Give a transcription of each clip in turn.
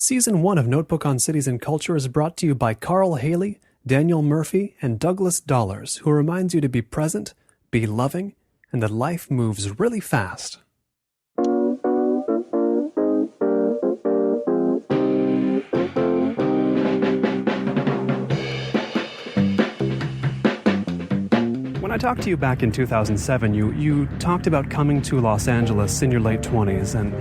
Season 1 of Notebook on Cities and Culture is brought to you by Carl Haley, Daniel Murphy, and Douglas Dollars, who reminds you to be present, be loving, and that life moves really fast. When I talked to you back in 2007, you talked about coming to Los Angeles in your late 20s, and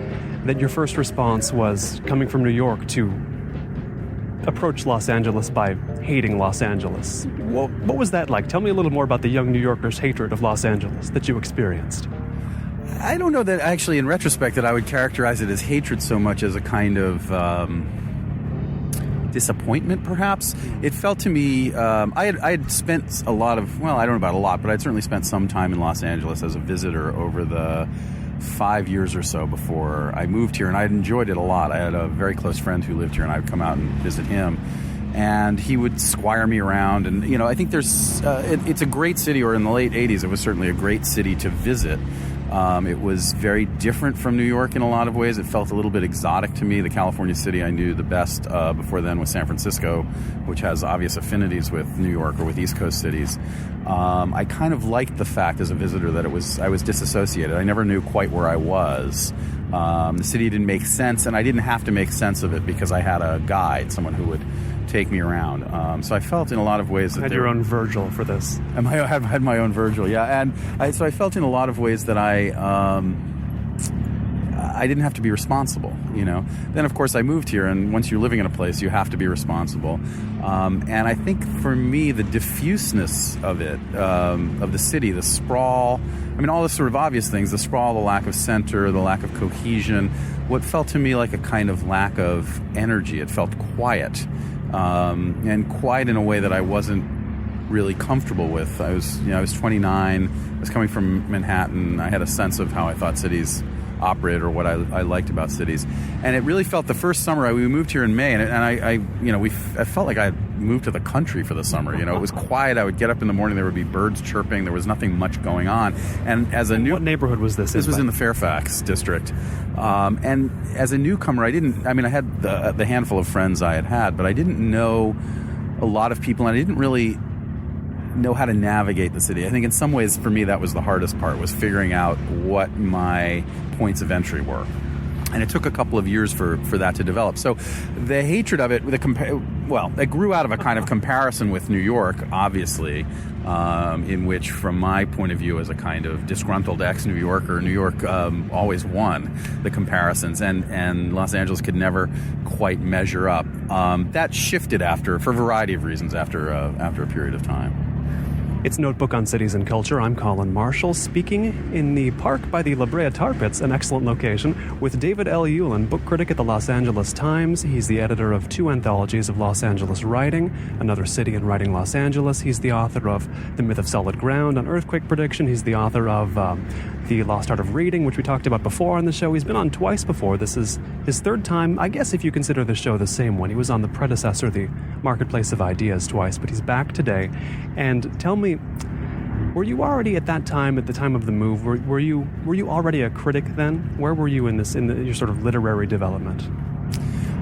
that your first response was coming from New York to approach Los Angeles by hating Los Angeles. What was that like? Tell me a little more about the young New Yorkers' hatred of Los Angeles that you experienced. I don't know that actually, in retrospect, that I would characterize it as hatred so much as a kind of disappointment, perhaps. It felt to me, I had spent a lot of, well, I don't know about a lot, but I'd certainly spent some time in Los Angeles as a visitor over the 5 years or so before I moved here, and I'd enjoyed it a lot. I had a very close friend who lived here, and I'd come out and visit him, and he would squire me around. And, you know, I think there's, it's a great city, or in the late 80s, it was certainly a great city to visit. It was very different from New York in a lot of ways. It felt a little bit exotic to me. The California city I knew the best before then was San Francisco, which has obvious affinities with New York or with East Coast cities. I kind of liked the fact as a visitor that I was disassociated. I never knew quite where I was. The city didn't make sense, and I didn't have to make sense of it because I had a guide, someone who would take me around. So I felt in a lot of ways that you had your own Virgil for this. I had my own Virgil, yeah. And so I felt in a lot of ways that I didn't have to be responsible, you know. Then, of course, I moved here, and once you're living in a place, you have to be responsible. And I think for me, the diffuseness of it, of the city, the sprawl, I mean, all the sort of obvious things, the sprawl, the lack of center, the lack of cohesion, what felt to me like a kind of lack of energy. It felt quiet. And quiet in a way that I wasn't really comfortable with. I was 29. I was coming from Manhattan. I had a sense of how I thought cities operated, or what I liked about cities. And it really felt the first summer we moved here in May, and I felt like I had moved to the country for the summer. You know, it was quiet. I would get up in the morning. There would be birds chirping. There was nothing much going on. And what neighborhood was this? This was in the Fairfax district. And as a newcomer, I had the handful of friends I had, but I didn't know a lot of people, and I didn't really know how to navigate the city. I think in some ways, for me, that was the hardest part, was figuring out what my points of entry were. And it took a couple of years for that to develop. So the hatred of it, it grew out of a kind of comparison with New York, obviously, in which, from my point of view as a kind of disgruntled ex-New Yorker, New York always won the comparisons, and Los Angeles could never quite measure up. That shifted for a variety of reasons after a period of time. It's Notebook on Cities and Culture. I'm Colin Marshall, speaking in the park by the Brea Tar Pits, an excellent location, with David L. Ulin, book critic at the Los Angeles Times. He's the editor of 2 anthologies of Los Angeles writing, Another City and Writing Los Angeles. He's the author of The Myth of Solid Ground on Earthquake Prediction. He's the author of The Lost Art of Reading, which we talked about before on the show. He's been on twice before. This is his third time, I guess, if you consider the show the same one. He was on the predecessor, The Marketplace of Ideas, twice, but he's back today. And tell me, were you already at that time, at the time of the move, were you already a critic then? Where were you in your sort of literary development?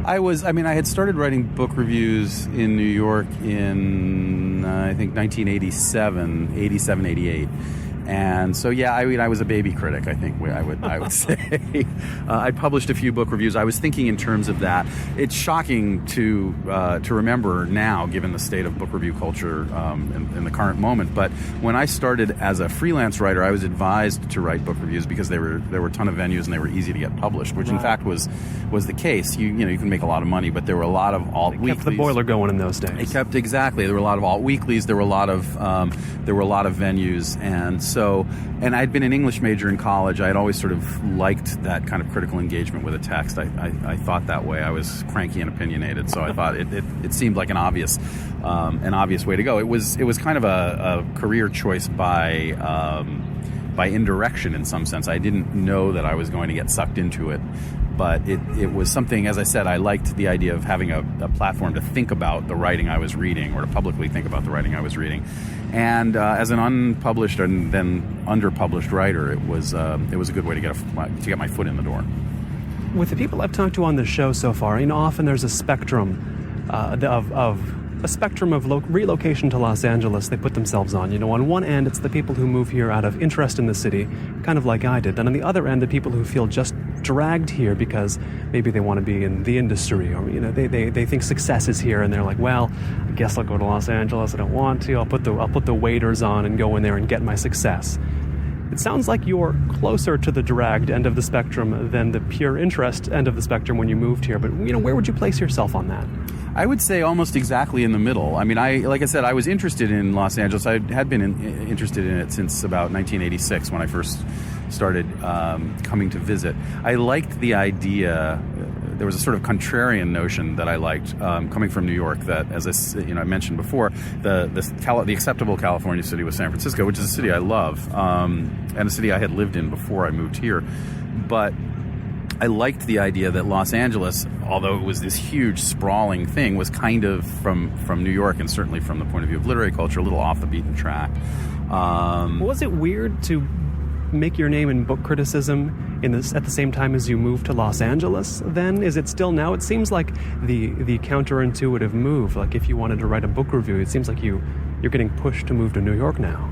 I had started writing book reviews in New York in, I think, 1987, 88. And so, yeah, I was a baby critic, I think I would say. I published a few book reviews. I was thinking in terms of that. It's shocking to remember now, given the state of book review culture in the current moment. But when I started as a freelance writer, I was advised to write book reviews because there were a ton of venues and they were easy to get published, which in fact was the case. You can make a lot of money, but there were a lot of alt weeklies. Kept the boiler going in those days. Exactly. There were a lot of alt weeklies. There were a lot of venues, and I'd been an English major in college. I had always sort of liked that kind of critical engagement with a text. I thought that way. I was cranky and opinionated, so I thought it seemed like an obvious way to go. It was kind of a career choice by indirection in some sense. I didn't know that I was going to get sucked into it. But it was something, as I said, I liked the idea of having a platform to think about the writing I was reading, or to publicly think about the writing I was reading. And as an unpublished and then underpublished writer, it was a good way to get my foot in the door. with the people I've talked to on the show so far, often there's a spectrum of relocation to Los Angeles they put themselves on. On one end, it's the people who move here out of interest in the city, kind of like I did. Then on the other end, the people who feel just dragged here because maybe they want to be in the industry, or they think success is here, and they're like, well, I guess I'll go to Los Angeles. I don't want to. I'll put the waders on and go in there and get my success. It sounds like you're closer to the dragged end of the spectrum than the pure interest end of the spectrum when you moved here. But where would you place yourself on that? I would say almost exactly in the middle. I mean, like I said, I was interested in Los Angeles. I had been interested in it since about 1986 when I first started coming to visit. I liked the idea. There was a sort of contrarian notion that I liked coming from New York. That, as I mentioned before, the acceptable California city was San Francisco, which is a city I love, and a city I had lived in before I moved here. But I liked the idea that Los Angeles, although it was this huge, sprawling thing, was kind of from New York, and certainly from the point of view of literary culture, a little off the beaten track. Was it weird to make your name in book criticism at the same time as you moved to Los Angeles then? Is it still now? It seems like the counterintuitive move. Like if you wanted to write a book review, it seems like you're getting pushed to move to New York now.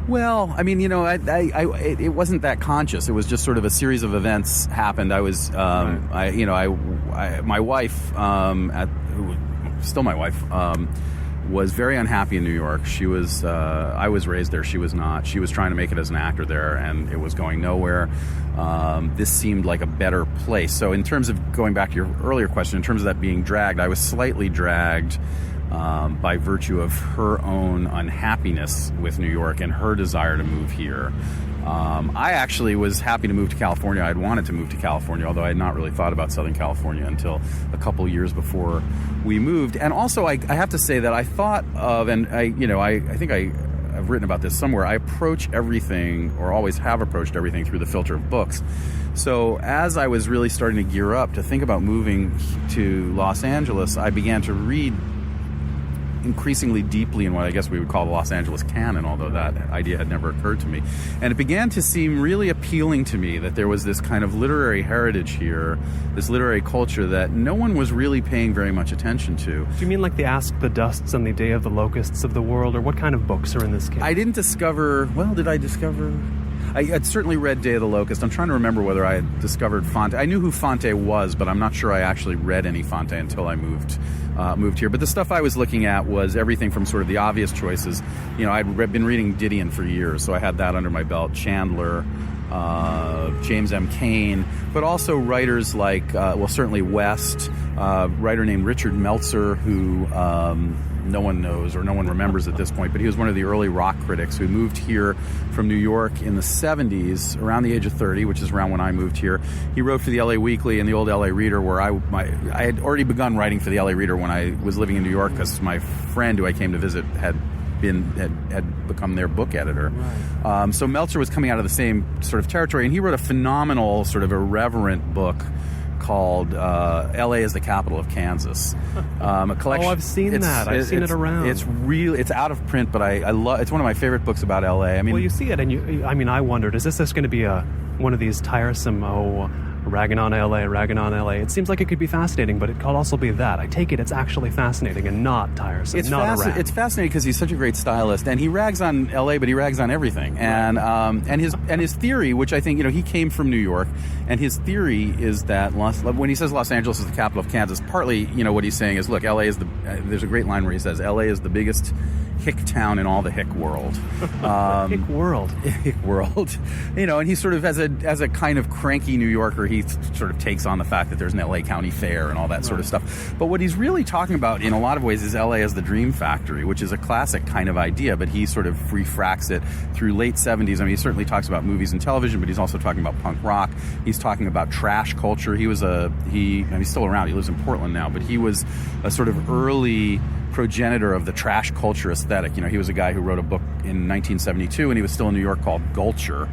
Well, I mean, it wasn't that conscious. It was just sort of a series of events happened. I was, my wife, still my wife, was very unhappy in New York. She was, I was raised there. She was not. She was trying to make it as an actor there, and it was going nowhere. This seemed like a better place. So in terms of going back to your earlier question, in terms of that being dragged, I was slightly dragged by virtue of her own unhappiness with New York and her desire to move here. I actually was happy to move to California. I'd wanted to move to California, although I had not really thought about Southern California until a couple years before we moved. And also, I have to say that I thought of, and I think I've written about this somewhere, I approach everything, or always have approached everything, through the filter of books. So as I was really starting to gear up to think about moving to Los Angeles, I began to read increasingly deeply in what I guess we would call the Los Angeles canon, although that idea had never occurred to me. And it began to seem really appealing to me that there was this kind of literary heritage here, this literary culture that no one was really paying very much attention to. Do you mean like the Ask the Dusts and the Day of the Locusts of the world, or what kind of books are in this case? I didn't discover... Well, did I discover... I had certainly read Day of the Locust. I'm trying to remember whether I had discovered Fonte. I knew who Fonte was, but I'm not sure I actually read any Fonte until I moved here. But the stuff I was looking at was everything from sort of the obvious choices. I'd been reading Didion for years, so I had that under my belt. Chandler, James M. Cain, but also writers like, certainly West, a writer named Richard Meltzer, who no one knows or no one remembers at this point, but he was one of the early rock critics who moved here from New York in the 70s, around the age of 30, which is around when I moved here. He wrote for the LA Weekly and the old LA Reader, where I had already begun writing for the LA Reader when I was living in New York, because my friend who I came to visit had become their book editor. Right. So Meltzer was coming out of the same sort of territory, and he wrote a phenomenal sort of irreverent book called LA is the Capital of Kansas. A collection. Oh, I've seen that. I've seen it around. It's out of print, but I love. It's one of my favorite books about LA. I mean, well, you see it, and I wondered, is this just going to be one of these tiresome ragging on LA? It seems like it could be fascinating, but it could also be that. I take it it's actually fascinating and not tiresome. It's fascinating because he's such a great stylist, and he rags on LA, but he rags on everything. And his theory, which I think he came from New York, and his theory is that when he says Los Angeles is the capital of Kansas, partly what he's saying is, look, LA is there's a great line where he says LA is the biggest hick town in all the hick world. Hick world. And he sort of, as a kind of cranky New Yorker, he sort of takes on the fact that there's an LA County Fair and all that sort of stuff. But what he's really talking about in a lot of ways is LA as the dream factory, which is a classic kind of idea, but he sort of refracts it through late 70s. I mean, he certainly talks about movies and television, but he's also talking about punk rock. He's talking about trash culture. He's still around. He lives in Portland now, but he was a sort of early progenitor of the trash culture aesthetic. He was a guy who wrote a book in 1972, and he was still in New York, called Gulcher,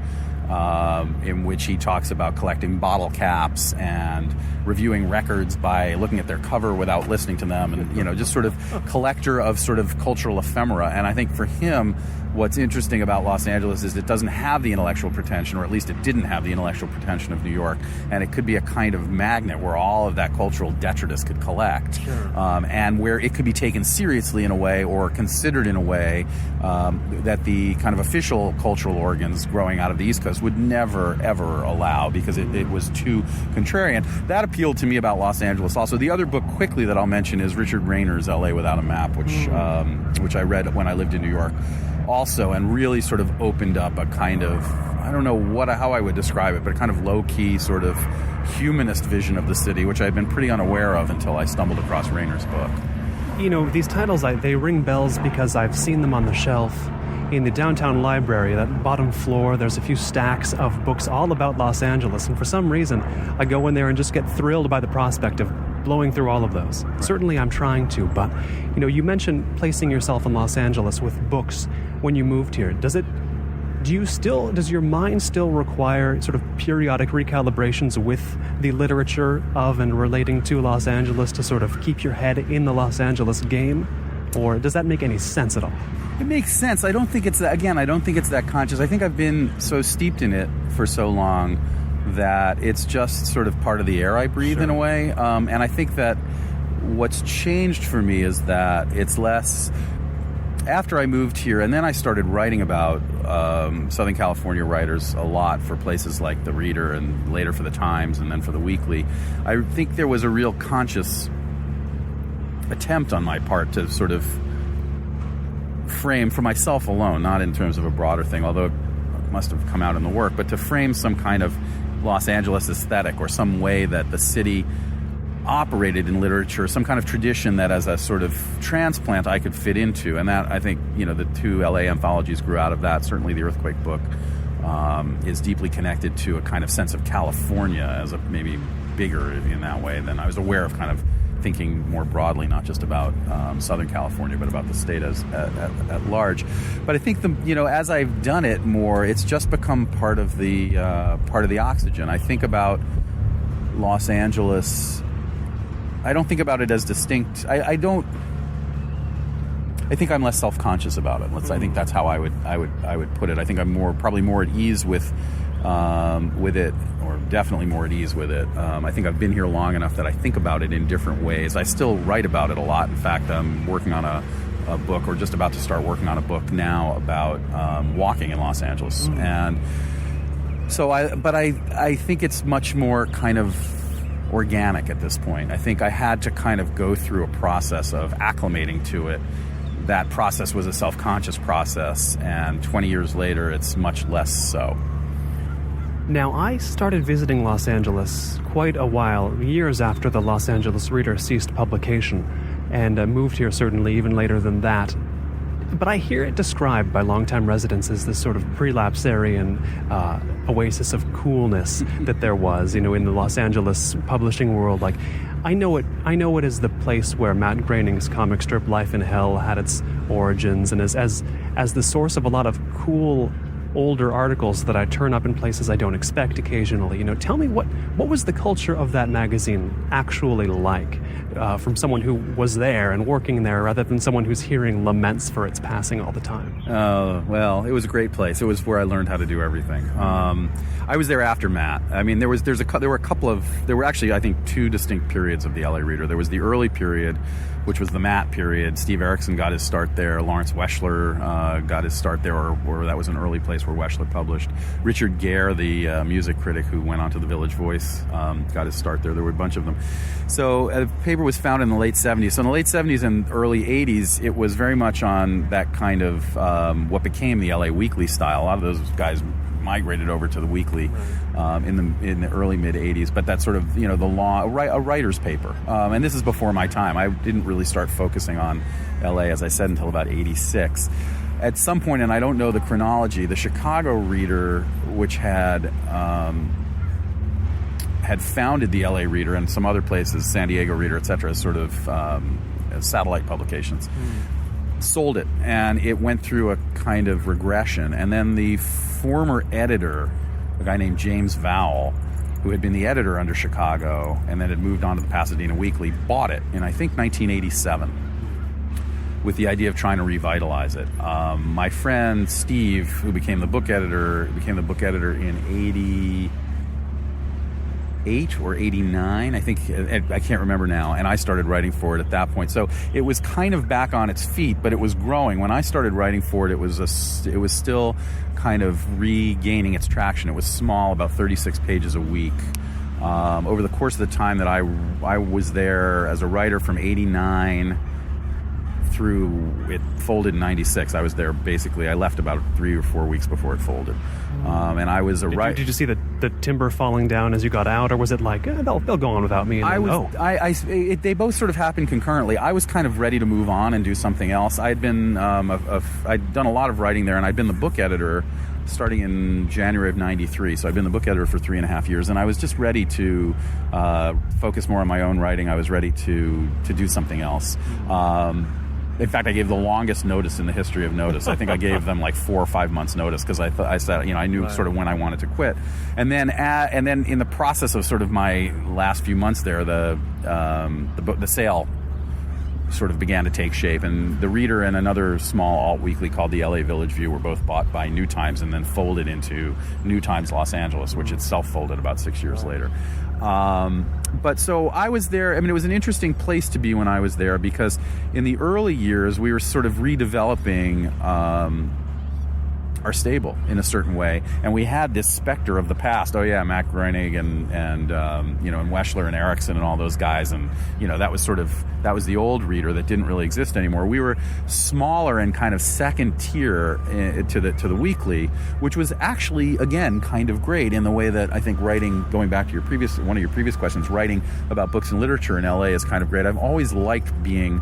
in which he talks about collecting bottle caps and reviewing records by looking at their cover without listening to them, and just sort of collector of sort of cultural ephemera. And I think for him, what's interesting about Los Angeles is it doesn't have the intellectual pretension, or at least it didn't have the intellectual pretension of New York, and it could be a kind of magnet where all of that cultural detritus could collect, and where it could be taken seriously in a way, or considered in a way that the kind of official cultural organs growing out of the East Coast would never, ever allow, because it was too contrarian. That appealed to me about Los Angeles. Also, the other book quickly that I'll mention is Richard Reyner's L.A. Without a Map, which I read when I lived in New York also, and really sort of opened up a kind of, I don't know how I would describe it, but a kind of low-key sort of humanist vision of the city, which I'd been pretty unaware of until I stumbled across Reyner's book. You know, these titles, they ring bells because I've seen them on the shelf in the downtown library, that bottom floor. There's a few stacks of books all about Los Angeles, and for some reason I go in there and just get thrilled by the prospect of blowing through all of those. Right. Certainly I'm trying to, but you mentioned placing yourself in Los Angeles with books when you moved here. Does your mind still require sort of periodic recalibrations with the literature of and relating to Los Angeles to sort of keep your head in the Los Angeles game? Or does that make any sense at all? It makes sense. I don't think it's that conscious. I think I've been so steeped in it for so long that it's just sort of part of the air I breathe in a way. And I think that what's changed for me is that it's less... After I moved here, and then I started writing about Southern California writers a lot for places like The Reader and later for The Times and then for The Weekly, I think there was a real conscious attempt on my part to sort of frame for myself alone, not in terms of a broader thing, although it must have come out in the work, but to frame some kind of Los Angeles aesthetic or some way that the city operated in literature, some kind of tradition that as a sort of transplant I could fit into. And that, I think, the two LA anthologies grew out of that. Certainly the Earthquake book is deeply connected to a kind of sense of California as a maybe bigger in that way than I was aware of, kind of thinking more broadly, not just about Southern California, but about the state at large. But I think as I've done it more, it's just become part of the oxygen. I think about Los Angeles. I don't think about it as distinct. I think I'm less self-conscious about it. I think that's how I would put it. I think I'm probably more at ease with it, or definitely more at ease with it. I think I've been here long enough that I think about it in different ways. I still write about it a lot. In fact, I'm working on a book, or just about to start working on a book now about walking in Los Angeles. And so I think it's much more kind of organic at this point. I think I had to kind of go through a process of acclimating to it. That process was a self-conscious process, and 20 years later, it's much less so. Now, I started visiting Los Angeles quite a while, years after the Los Angeles Reader ceased publication, and moved here certainly even later than that. But I hear it described by longtime residents as this sort of prelapsarian oasis of coolness that there was, in the Los Angeles publishing world. Like, I know it as the place where Matt Groening's comic strip Life in Hell had its origins, and as the source of a lot of cool older articles that I turn up in places I don't expect occasionally. Tell me what was the culture of that magazine actually like, from someone who was there and working there, rather than someone who's hearing laments for its passing all the time. Oh, well, it was a great place. It was where I learned how to do everything. I was there after Matt. I mean, there were actually, I think, two distinct periods of the LA Reader. There was the early period, which was the Matt period. Steve Erickson got his start there. Lawrence Weschler got his start there, or that was an early place where Weschler published. Richard Gere, the music critic who went on to the Village Voice, got his start there. There were a bunch of them. So the paper was founded in the late 70s. So in the late 70s and early 80s, it was very much on that kind of what became the LA Weekly style. A lot of those guys migrated over to the Weekly in the early mid 80s, but that's sort of a writer's paper, and this is before my time. I didn't really start focusing on LA, as I said, until about 86. At some point, and I don't know the chronology, the Chicago Reader, which had founded the LA Reader and some other places, San Diego Reader, etc., as sort of satellite publications, sold it, and it went through a kind of regression. And then the former editor, a guy named James Vowell, who had been the editor under Chicago and then had moved on to the Pasadena Weekly, bought it in, I think, 1987, with the idea of trying to revitalize it. My friend Steve, who became the book editor in 88 or 89, I think. I can't remember now. And I started writing for it at that point. So it was kind of back on its feet, but it was growing. When I started writing for it, it was still kind of regaining its traction. It was small, about 36 pages a week. Over the course of the time that I was there as a writer from 89 through it folded in 96, I was there basically. I left about 3 or 4 weeks before it folded. And I was a writer. Did you see the timber falling down as you got out, or was it like, they'll go on without me? And they both sort of happened concurrently. I was kind of ready to move on and do something else. I'd been, I'd done a lot of writing there, and I'd been the book editor starting in January of 93. So I'd been the book editor for 3.5 years, and I was just ready to focus more on my own writing. I was ready to do something else. In fact, I gave the longest notice in the history of notice. I think I gave them like 4 or 5 months notice because I said, I knew sort of when I wanted to quit. And then in the process of sort of my last few months there, the sale sort of began to take shape, and the Reader and another small alt weekly called the LA Village View were both bought by New Times and then folded into New Times Los Angeles, which itself folded about 6 years later. But so I was there. I mean, it was an interesting place to be when I was there because in the early years we were sort of redeveloping our stable in a certain way, and we had this specter of the past. Oh yeah, Mac Groening and Weschler and Erickson and all those guys, and that was the old Reader that didn't really exist anymore. We were smaller and kind of second tier to the weekly, which was actually again kind of great in the way that I think writing, going back to one of your previous questions, writing about books and literature in LA is kind of great. I've always liked being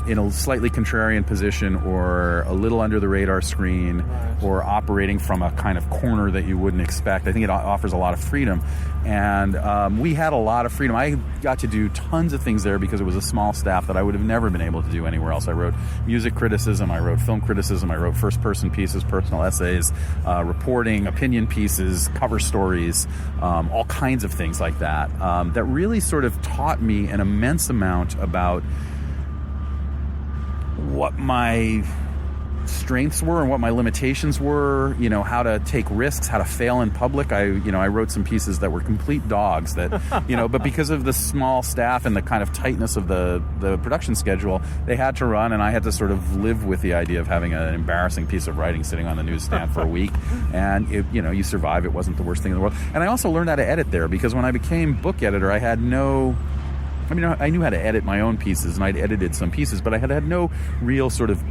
in a slightly contrarian position or a little under the radar screen, or operating from a kind of corner that you wouldn't expect. I think it offers a lot of freedom, and we had a lot of freedom. I got to do tons of things there because it was a small staff that I would have never been able to do anywhere else. I wrote music criticism, I wrote film criticism, I wrote first-person pieces, personal essays, reporting, opinion pieces, cover stories, all kinds of things like that, that really sort of taught me an immense amount about what my strengths were and what my limitations were, how to take risks, how to fail in public. I wrote some pieces that were complete dogs that, but because of the small staff and the kind of tightness of the production schedule, they had to run, and I had to sort of live with the idea of having an embarrassing piece of writing sitting on the newsstand for a week, and you survive. It wasn't the worst thing in the world. And I also learned how to edit there, because when I became book editor, I knew how to edit my own pieces, and I'd edited some pieces, but I had no real sort of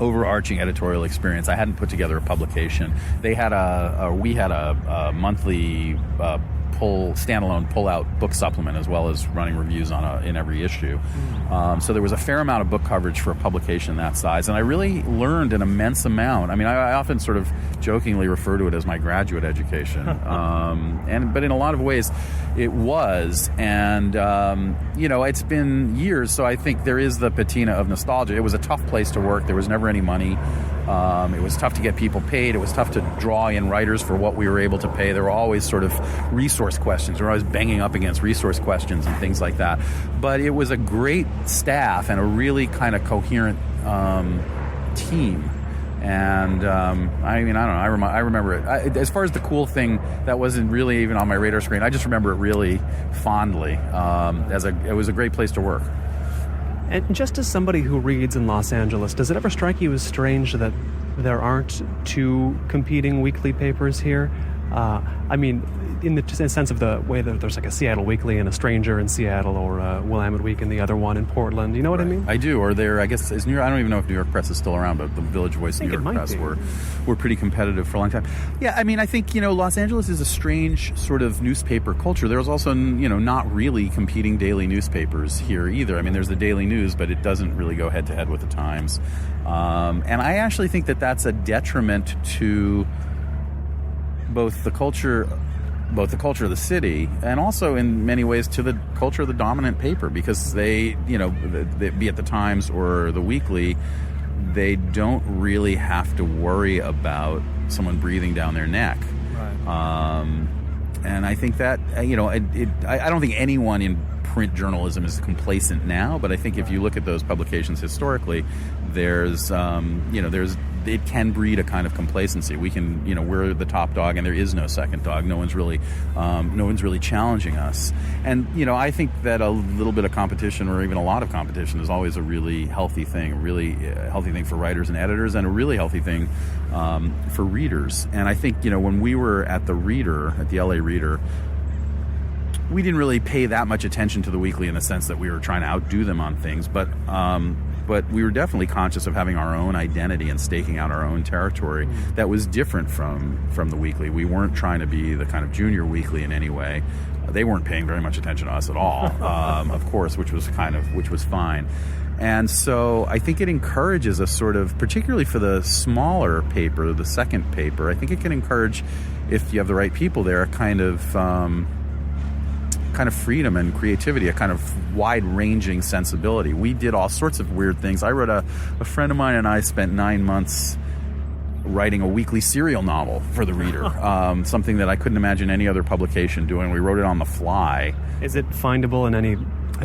overarching editorial experience. I hadn't put together a publication. We had a monthly standalone pull-out book supplement, as well as running reviews in every issue. So there was a fair amount of book coverage for a publication that size, and I really learned an immense amount. I mean, I often sort of jokingly refer to it as my graduate education, but in a lot of ways it was. And it's been years, so I think there is the patina of nostalgia. It was a tough place to work. There was never any money. It was tough to get people paid. It was tough to draw in writers for what we were able to pay. There were always sort of resource questions. We were always banging up against resource questions and things like that. But it was a great staff and a really kind of coherent team. And I don't know. I remember it. As far as the cool thing that wasn't really even on my radar screen, I just remember it really fondly. It was a great place to work. And just as somebody who reads in Los Angeles, does it ever strike you as strange that there aren't two competing weekly papers here? In the sense of the way that there's like a Seattle Weekly and a Stranger in Seattle, or a Willamette Week and the other one in Portland. You know what I mean? I do. Or there, I guess, is New York. I don't even know if New York Press is still around, but the Village Voice and New York Press were pretty competitive for a long time. Yeah, I think Los Angeles is a strange sort of newspaper culture. There's also not really competing daily newspapers here either. I mean, there's the Daily News, but it doesn't really go head to head with the Times. And I actually think that that's a detriment to both the culture of the city, and also in many ways to the culture of the dominant paper, because they be it the Times or the Weekly, they don't really have to worry about someone breathing down their neck. Right. And I think that I don't think anyone in print journalism is complacent now, but I think if you look at those publications historically, it can breed a kind of complacency. We can, we're the top dog, and there is no second dog. No one's really challenging us. And I think that a little bit of competition, or even a lot of competition, is always a really healthy thing. A really healthy thing for writers and editors, and a really healthy thing for readers. And I think when we were at the LA Reader, we didn't really pay that much attention to the weekly in the sense that we were trying to outdo them on things, but we were definitely conscious of having our own identity and staking out our own territory that was different from the weekly. We weren't trying to be the kind of junior weekly in any way. They weren't paying very much attention to us at all, of course, which was fine. And so I think it encourages a sort of, particularly for the smaller paper, the second paper, I think it can encourage, if you have the right people there, a kind of freedom and creativity, a kind of wide-ranging sensibility. We did all sorts of weird things. I wrote a friend of mine and I spent 9 months writing a weekly serial novel for the Reader, something that I couldn't imagine any other publication doing. We wrote it on the fly. Is it findable in any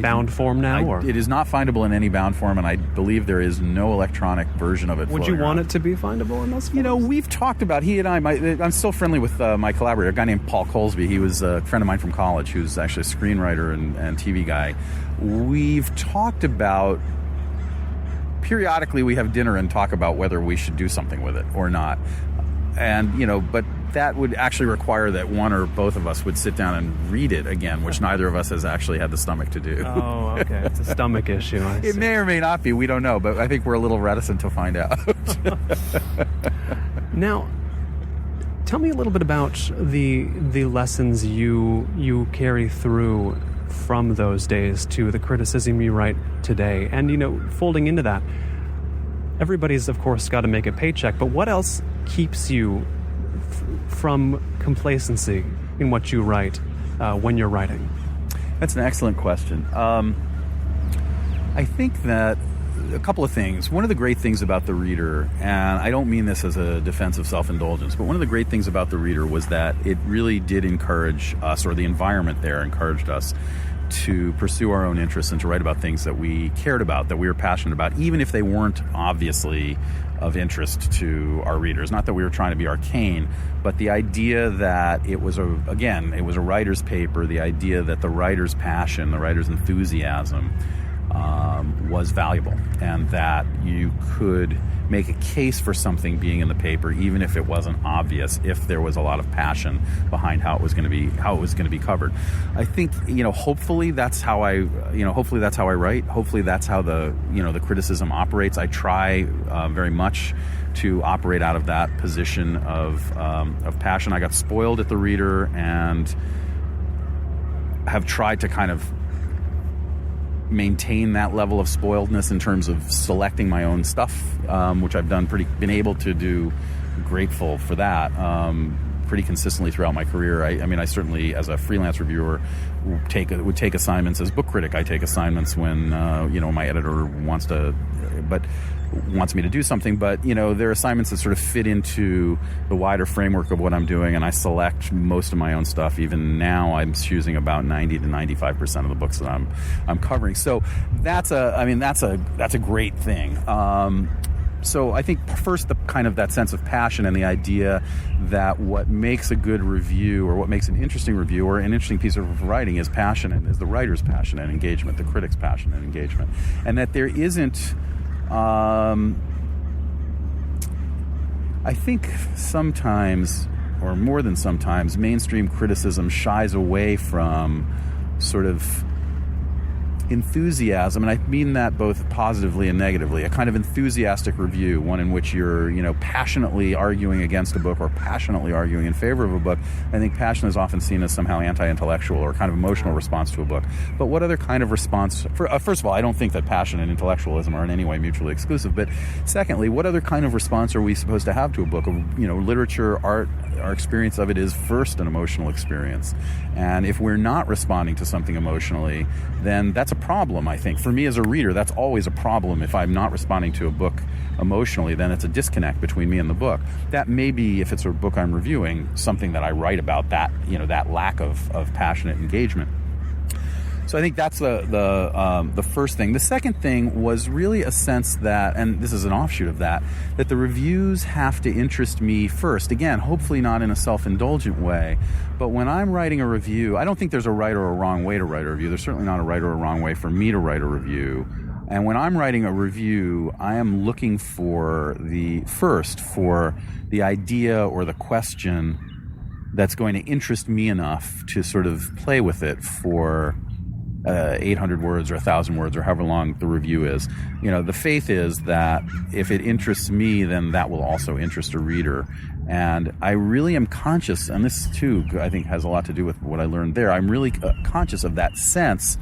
bound form now? It is not findable in any bound form, and I believe there is no electronic version of it. Would you want it to be findable in those forms? We've talked about, he and I'm still friendly with my collaborator, a guy named Paul Colesby. He was a friend of mine from college who's actually a screenwriter and TV guy. We've talked about, periodically we have dinner and talk about whether we should do something with it or not. And, but that would actually require that one or both of us would sit down and read it again, which neither of us has actually had the stomach to do. Oh, okay. It's a stomach issue. It may or may not be. We don't know, but I think we're a little reticent to find out. Now, tell me a little bit about the lessons you carry through from those days to the criticism you write today. And, folding into that, everybody's, of course, got to make a paycheck, but what else keeps you from complacency in what you write when you're writing? That's an excellent question. I think that a couple of things. One of the great things about the Reader, and I don't mean this as a defense of self-indulgence, but one of the great things about the Reader was that it really did encourage us, or the environment there encouraged us, to pursue our own interests and to write about things that we cared about, that we were passionate about, even if they weren't obviously of interest to our readers. Not that we were trying to be arcane, but the idea that it was a writer's paper, the idea that the writer's passion, the writer's enthusiasm was valuable, and that you could make a case for something being in the paper, even if it wasn't obvious, if there was a lot of passion behind how it was going to be covered. I think, hopefully that's how I write. Hopefully that's how the criticism operates. I try very much to operate out of that position of passion. I got spoiled at the Reader and have tried to kind of maintain that level of spoiledness in terms of selecting my own stuff, which I've been able to do. Grateful for that pretty consistently throughout my career. I certainly, as a freelance reviewer, would take assignments. As book critic, I take assignments when my editor wants me to do something, but there are assignments that sort of fit into the wider framework of what I'm doing, and I select most of my own stuff. Even now, I'm choosing about 90 to 95% of the books that I'm covering. So that's a great thing. So I think first, the kind of that sense of passion and the idea that what makes a good review, or what makes an interesting review or an interesting piece of writing, is passion, and is the writer's passion and engagement, the critic's passion and engagement, and that there isn't. I think sometimes, or more than sometimes, mainstream criticism shies away from sort of enthusiasm, and I mean that both positively and negatively. A kind of enthusiastic review, one in which you're, passionately arguing against a book or passionately arguing in favor of a book. I think passion is often seen as somehow anti-intellectual or kind of emotional response to a book. But what other kind of response? First of all, I don't think that passion and intellectualism are in any way mutually exclusive. But secondly, what other kind of response are we supposed to have to a book? Literature, art, our experience of it is first an emotional experience. And if we're not responding to something emotionally, then that's a problem, I think. For me as a reader, that's always a problem. If I'm not responding to a book emotionally, then it's a disconnect between me and the book. That may be, if it's a book I'm reviewing, something that I write about, that lack of passionate engagement. So I think that's the first thing. The second thing was really a sense that, and this is an offshoot of that the reviews have to interest me first. Again, hopefully not in a self-indulgent way, but when I'm writing a review, I don't think there's a right or a wrong way to write a review. There's certainly not a right or a wrong way for me to write a review. And when I'm writing a review, I am looking for the idea or the question that's going to interest me enough to sort of play with it for 800 words or 1,000 words or however long the review is. The faith is that if it interests me, then that will also interest a reader. And I really am conscious, and this too I think has a lot to do with what I learned there, I'm really conscious of that sense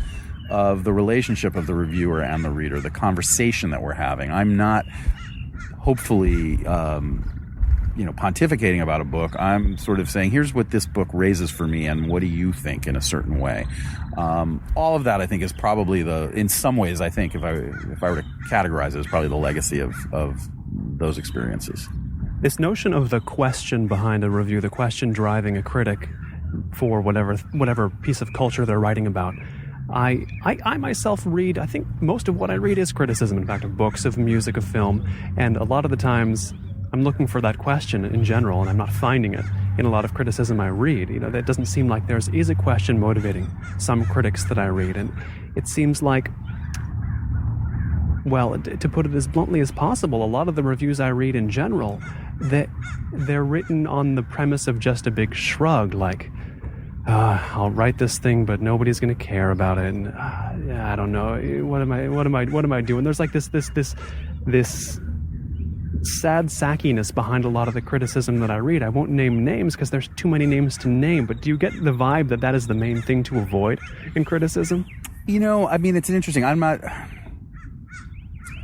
of the relationship of the reviewer and the reader, the conversation that we're having. I'm not hopefully pontificating about a book. I'm sort of saying, here's what this book raises for me, and what do you think in a certain way? All of that, I think, is probably in some ways, I think, if I were to categorize it, is probably the legacy of those experiences. This notion of the question behind a review, the question driving a critic for whatever piece of culture they're writing about. I myself read, I think most of what I read is criticism, in fact, of books, of music, of film, and a lot of the times I'm looking for that question in general, and I'm not finding it in a lot of criticism I read. That doesn't seem like there is a question motivating some critics that I read, and it seems like, well, to put it as bluntly as possible, a lot of the reviews I read in general, they're written on the premise of just a big shrug, like, I'll write this thing, but nobody's going to care about it, and I don't know, what am I doing? There's like this sad sackiness behind a lot of the criticism that I read. I won't name names because there's too many names to name, but do you get the vibe that is the main thing to avoid in criticism? It's an interesting, I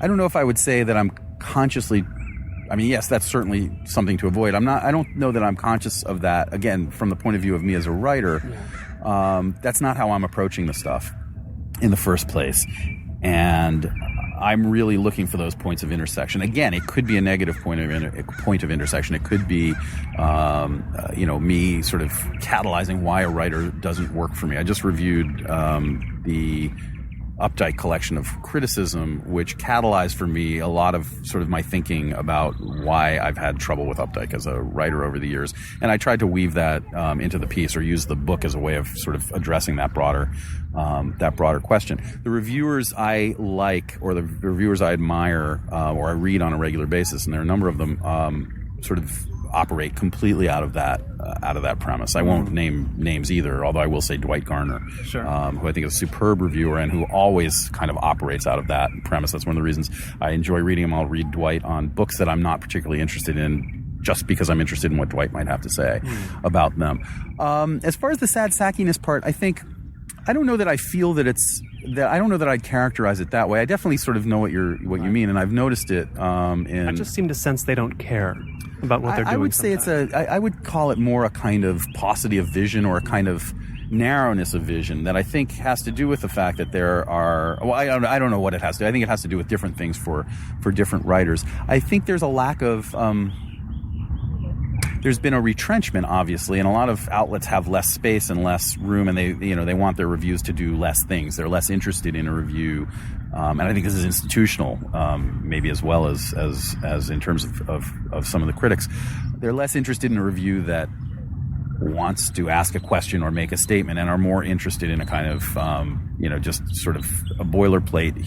don't know if I would say that I'm consciously, yes, that's certainly something to avoid. I don't know that I'm conscious of that, again, from the point of view of me as a writer. Yeah. That's not how I'm approaching the stuff in the first place. And I'm really looking for those points of intersection. Again, it could be a negative point of intersection. It could be, me sort of catalyzing why a writer doesn't work for me. I just reviewed the Updike collection of criticism, which catalyzed for me a lot of sort of my thinking about why I've had trouble with Updike as a writer over the years. And I tried to weave that into the piece, or use the book as a way of sort of addressing that broader question. The reviewers I like, or the reviewers I admire, or I read on a regular basis, and there are a number of them, sort of operate completely out of that premise. I won't name names either, although I will say Dwight Garner, sure. Who I think is a superb reviewer and who always kind of operates out of that premise. That's one of the reasons I enjoy reading him. I'll read Dwight on books that I'm not particularly interested in, just because I'm interested in what Dwight might have to say about them. As far as the sad sackiness part, I don't know that I feel that I don't know that I'd characterize it that way. I definitely sort of know what you mean, and I've noticed it. I just seem to sense they don't care about what they're doing. I would say I would call it more a kind of paucity of vision, or a kind of narrowness of vision that I think has to do with the fact that there are, well, I don't know what it has to do. I think it has to do with different things for different writers. I think there's a lack of, there's been a retrenchment, obviously, and a lot of outlets have less space and less room, and they want their reviews to do less things. They're less interested in a review, and I think this is institutional, maybe as well as in terms of some of the critics. They're less interested in a review that wants to ask a question or make a statement, and are more interested in a kind of, just sort of a boilerplate.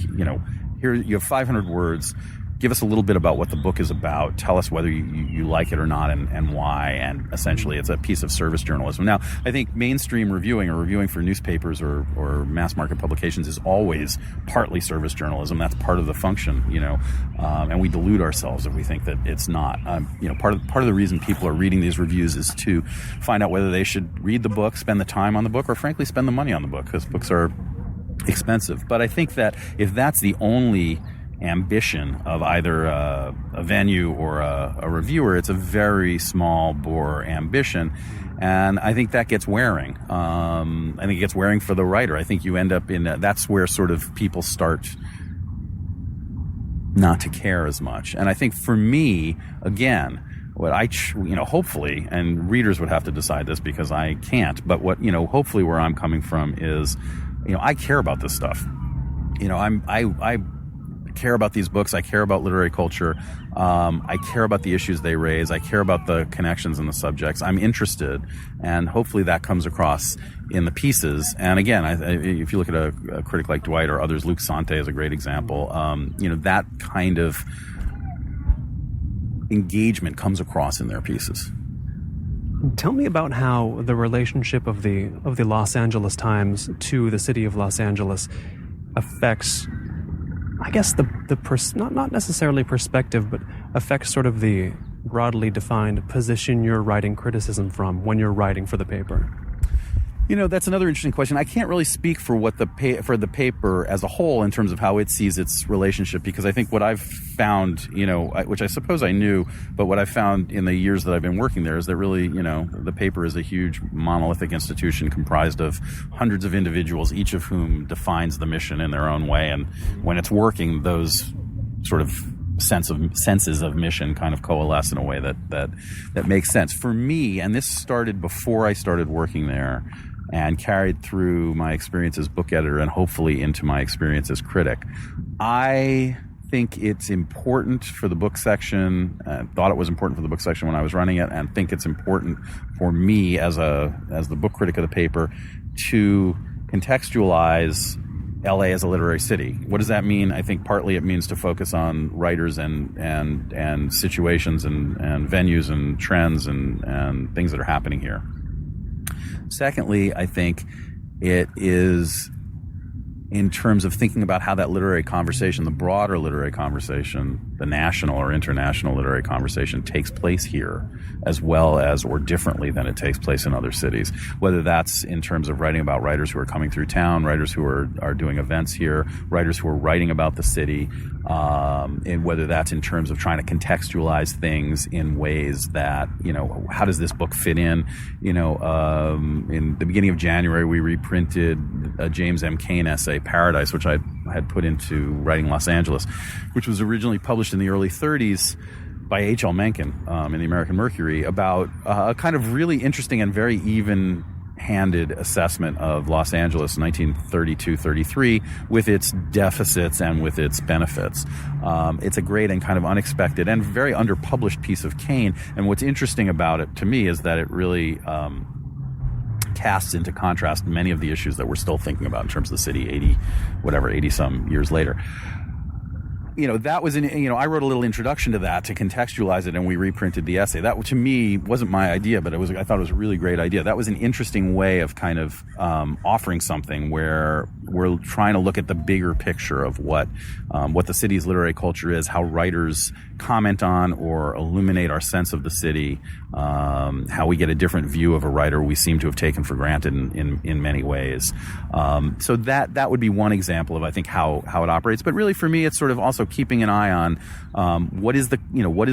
Here you have 500 words. Give us a little bit about what the book is about. Tell us whether you like it or not, and why. And essentially, it's a piece of service journalism. Now, I think mainstream reviewing, or reviewing for newspapers or mass market publications, is always partly service journalism. That's part of the function, and we delude ourselves if we think that it's not. Part of the reason people are reading these reviews is to find out whether they should read the book, spend the time on the book, or frankly spend the money on the book, because books are expensive. But I think that if that's the only ambition of either a venue or a reviewer, it's a very small bore ambition, and I think that gets wearing. I think it gets wearing for the writer. I think you end up in that's where sort of people start not to care as much. And I think for me, again, what hopefully, and readers would have to decide this because I can't, but what hopefully where I'm coming from is I care about this stuff. I care about these books. I care about literary culture. I care about the issues they raise. I care about the connections and the subjects. I'm interested, and hopefully that comes across in the pieces. And again, if you look at a critic like Dwight or others, Luc Sante is a great example. That kind of engagement comes across in their pieces. Tell me about how the relationship of the Los Angeles Times to the city of Los Angeles affects, I guess, not necessarily perspective, but affects sort of the broadly defined position you're writing criticism from when you're writing for the paper. That's another interesting question. I can't really speak for what the paper as a whole in terms of how it sees its relationship, because I think what I've found, which I suppose I knew, but what I've found in the years that I've been working there is that really, the paper is a huge monolithic institution comprised of hundreds of individuals, each of whom defines the mission in their own way. And when it's working, those sort of senses of mission kind of coalesce in a way that makes sense. For me, and this started before I started working there, and carried through my experience as book editor and hopefully into my experience as critic. I think it's important for the book section, thought it was important for the book section when I was running it, and think it's important for me as the book critic of the paper to contextualize LA as a literary city. What does that mean? I think partly it means to focus on writers and situations and venues and trends and things that are happening here. Secondly, I think it is in terms of thinking about how that literary conversation, the broader literary conversation, the national or international literary conversation takes place here as well as or differently than it takes place in other cities. Whether that's in terms of writing about writers who are coming through town, writers who are doing events here, writers who are writing about the city, and whether that's in terms of trying to contextualize things in ways that, how does this book fit in? In the beginning of January, we reprinted a James M. Cain essay, Paradise, which I had put into Writing Los Angeles, which was originally published in the early 30s by H.L. Mencken in the American Mercury, about a kind of really interesting and very even-handed assessment of Los Angeles in 1932-33 with its deficits and with its benefits. It's a great and kind of unexpected and very underpublished piece of Cain, and what's interesting about it to me is that it really casts into contrast many of the issues that we're still thinking about in terms of the city 80 some years later. That was I wrote a little introduction to that to contextualize it, and we reprinted the essay. That to me wasn't my idea, but I thought it was a really great idea. That was an interesting way of kind of offering something where we're trying to look at the bigger picture of what the city's literary culture is, how writers comment on or illuminate our sense of the city, how we get a different view of a writer we seem to have taken for granted in many ways. So that would be one example of, I think, how it operates. But really, for me, it's sort of also keeping an eye on what is the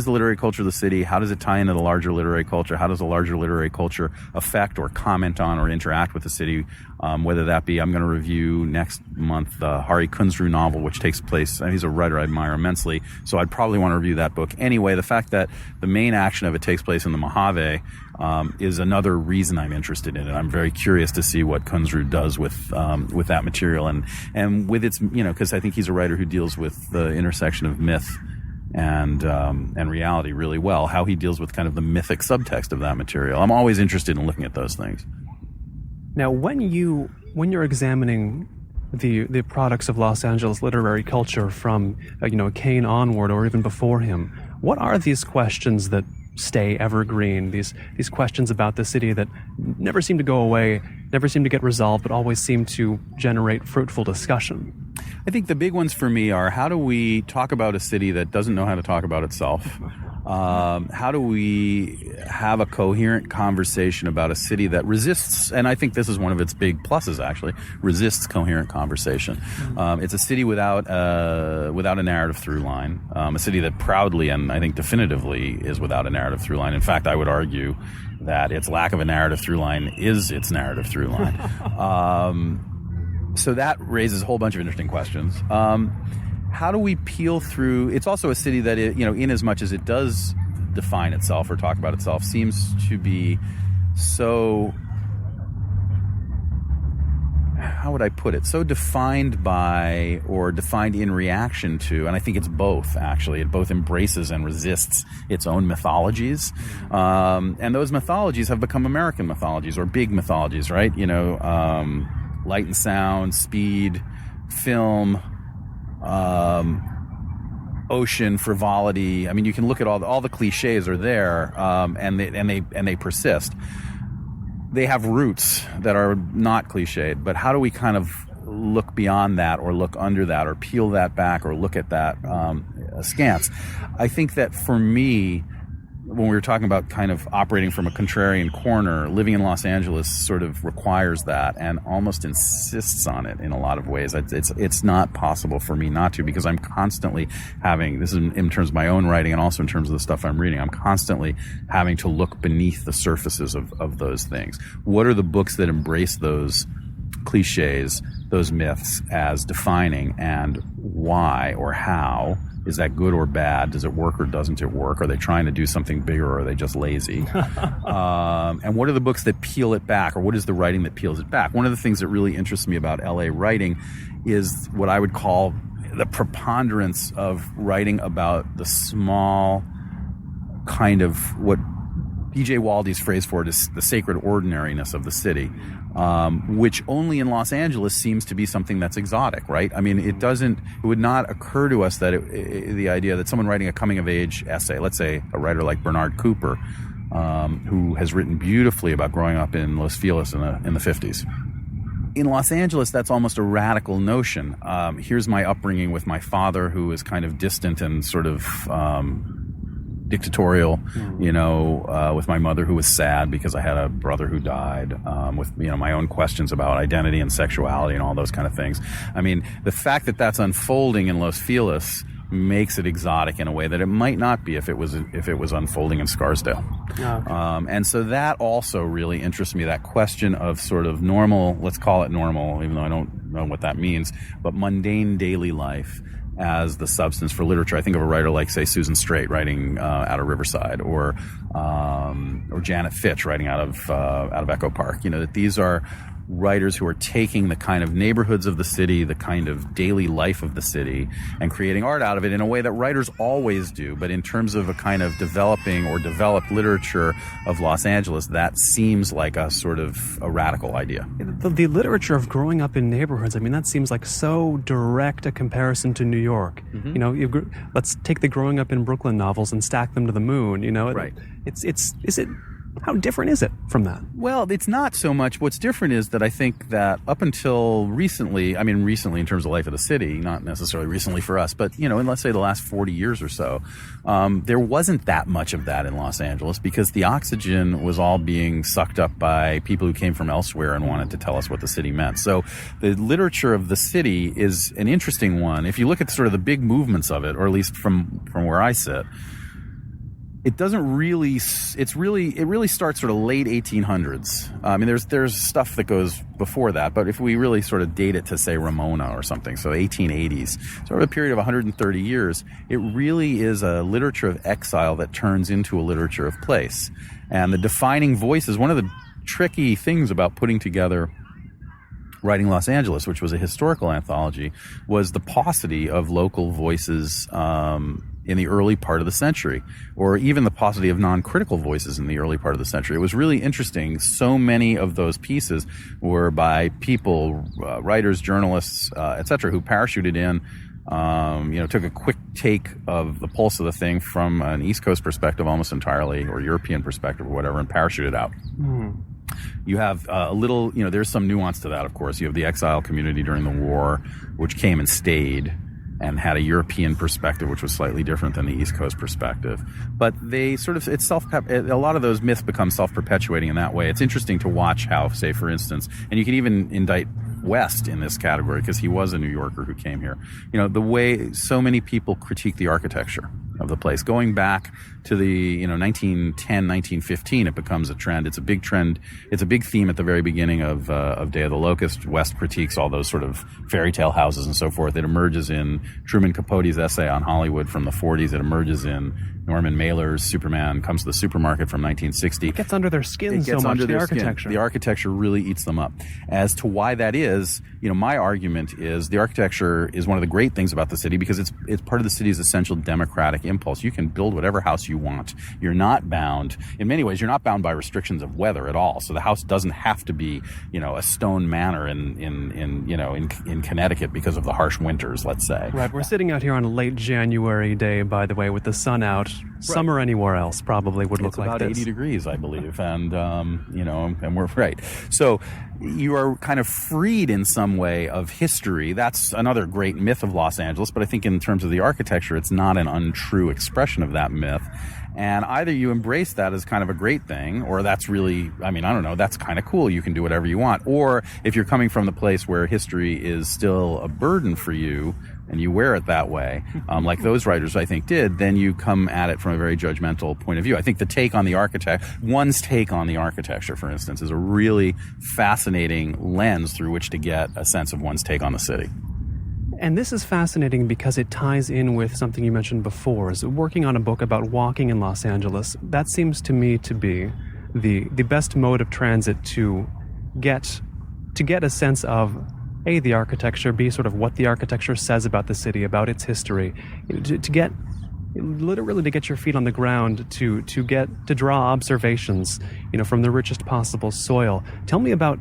literary culture of the city? How does it tie into the larger literary culture? How does the larger literary culture affect or comment on or interact with the city? Whether that be, I'm going to review next month the Hari Kunzru novel, which takes place, he's a writer I admire immensely, so I'd probably want to review that book anyway. The fact that the main action of it takes place in the Mojave is another reason I'm interested in it. I'm very curious to see what Kunzru does with that material and with its, because I think he's a writer who deals with the intersection of myth and reality really well, how he deals with kind of the mythic subtext of that material. I'm always interested in looking at those things. Now, when you're examining the products of Los Angeles literary culture from Cain onward or even before him, what are these questions that stay evergreen? These questions about the city that never seem to go away, never seem to get resolved, but always seem to generate fruitful discussion. I think the big ones for me are, how do we talk about a city that doesn't know how to talk about itself? How do we have a coherent conversation about a city that resists, and I think this is one of its big pluses actually, resists coherent conversation. It's a city without a narrative through line, a city that proudly and I think definitively is without a narrative through line. In fact, I would argue that its lack of a narrative through line is its narrative through line. So that raises a whole bunch of interesting questions. How do we peel through? It's also a city that, in as much as it does define itself or talk about itself, seems to be so, how would I put it? So defined by or defined in reaction to, and I think it's both, actually. It both embraces and resists its own mythologies. And those mythologies have become American mythologies or big mythologies, right? You know, light and sound, speed, film, ocean, frivolity. I mean, you can look at all the cliches are there, and they persist. They have roots that are not cliched, but how do we kind of look beyond that or look under that or peel that back or look at that askance? I think that for me, when we were talking about kind of operating from a contrarian corner, living in Los Angeles sort of requires that and almost insists on it in a lot of ways. It's not possible for me not to, because I'm constantly having, this is in terms of my own writing and also in terms of the stuff I'm reading, I'm constantly having to look beneath the surfaces of those things. What are the books that embrace those cliches, those myths as defining, and why or how? Is that good or bad? Does it work or doesn't it work? Are they trying to do something bigger or are they just lazy? And what are the books that peel it back, or what is the writing that peels it back? One of the things that really interests me about LA writing is what I would call the preponderance of writing about the small kind of what B.J. Waldy's phrase for it is the sacred ordinariness of the city, which only in Los Angeles seems to be something that's exotic, right? I mean, it would not occur to us that the idea that someone writing a coming-of-age essay, let's say a writer like Bernard Cooper, who has written beautifully about growing up in Los Feliz in the 50s. In Los Angeles, that's almost a radical notion. Here's my upbringing with my father, who is kind of distant and sort of dictatorial, with my mother, who was sad because I had a brother who died, with, my own questions about identity and sexuality and all those kind of things. I mean, the fact that that's unfolding in Los Feliz makes it exotic in a way that it might not be if it was unfolding in Scarsdale. Okay. And so that also really interests me, that question of sort of normal, let's call it normal, even though I don't know what that means, but mundane daily life as the substance for literature. I think of a writer like, say, Susan Straight writing out of Riverside, or Janet Fitch writing out of Echo Park. That these are writers who are taking the kind of neighborhoods of the city, the kind of daily life of the city, and creating art out of it in a way that writers always do. But in terms of a kind of developing or developed literature of Los Angeles, that seems like a sort of a radical idea. The literature of growing up in neighborhoods, I mean, that seems like so direct a comparison to New York. Mm-hmm. Let's take the growing up in Brooklyn novels and stack them to the moon. Right. How different is it from that? Well, it's not so much. What's different is that I think that up until recently, I mean recently in terms of life of the city, not necessarily recently for us, but, in let's say the last 40 years or so, there wasn't that much of that in Los Angeles because the oxygen was all being sucked up by people who came from elsewhere and wanted to tell us what the city meant. So the literature of the city is an interesting one. If you look at sort of the big movements of it, or at least from where I sit, it doesn't really. It really starts sort of late 1800s. I mean, there's stuff that goes before that, but if we really sort of date it to, say, Ramona or something, so 1880s, sort of a period of 130 years, it really is a literature of exile that turns into a literature of place. And the defining voices, one of the tricky things about putting together Writing Los Angeles, which was a historical anthology, was the paucity of local voices in the early part of the century, or even the paucity of non-critical voices in the early part of the century. It was really interesting. So many of those pieces were by people, writers, journalists, etc., who parachuted in, took a quick take of the pulse of the thing from an East Coast perspective almost entirely, or European perspective or whatever, and parachuted out. Mm. You have a little, there's some nuance to that, of course. You have the exile community during the war, which came and stayed and had a European perspective, which was slightly different than the East Coast perspective. But they sort of, a lot of those myths become self-perpetuating in that way. It's interesting to watch how, say, for instance, and you can even indict West in this category because he was a New Yorker who came here. The way so many people critique the architecture of the place. Going back to the 1910, 1915, it becomes a trend. It's a big trend. It's a big theme at the very beginning of Day of the Locust. West critiques all those sort of fairy tale houses and so forth. It emerges in Truman Capote's essay on Hollywood from the 40s. It emerges in Norman Mailer's Superman Comes to the Supermarket from 1960. It gets under their skin so much, the architecture. The architecture really eats them up. As to why that is, my argument is the architecture is one of the great things about the city because it's part of the city's essential democratic impulse. You can build whatever house you want. You're not bound, in many ways, you're not bound by restrictions of weather at all. So the house doesn't have to be, a stone manor in Connecticut because of the harsh winters, let's say. Right. We're sitting out here on a late January day, by the way, with the sun out. Right. Summer anywhere else probably would look like this. It's about 80 degrees, I believe. And, and we're right. So you are kind of freed in some way of history. That's another great myth of Los Angeles. But I think in terms of the architecture, it's not an untrue expression of that myth. And either you embrace that as kind of a great thing, or that's really, I don't know, that's kind of cool. You can do whatever you want. Or if you're coming from the place where history is still a burden for you, and you wear it that way, like those writers I think did, then you come at it from a very judgmental point of view. I think one's take on the architecture, for instance, is a really fascinating lens through which to get a sense of one's take on the city. And this is fascinating because it ties in with something you mentioned before, is working on a book about walking in Los Angeles. That seems to me to be the best mode of transit to get a sense of A, the architecture, B, sort of what the architecture says about the city, about its history, to get your feet on the ground, to draw observations, from the richest possible soil. Tell me about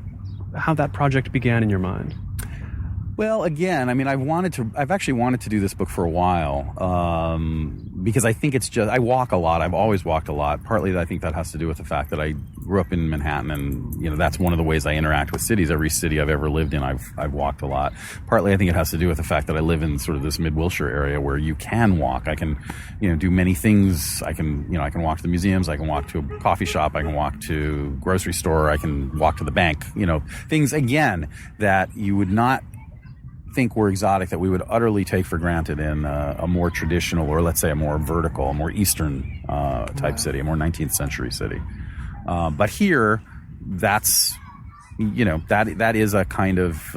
how that project began in your mind. Well, again, I've actually wanted to do this book for a while, because I think I walk a lot. I've always walked a lot. Partly, I think that has to do with the fact that I grew up in Manhattan, and, that's one of the ways I interact with cities. Every city I've ever lived in, I've walked a lot. Partly, I think it has to do with the fact that I live in sort of this mid-Wilshire area where you can walk. I can, do many things. I can walk to the museums. I can walk to a coffee shop. I can walk to a grocery store. I can walk to the bank. Things, again, that you would not think were exotic, that we would utterly take for granted in a more traditional, or let's say a more vertical, a more Eastern type city, a more 19th century city. But here, that's, that is a kind of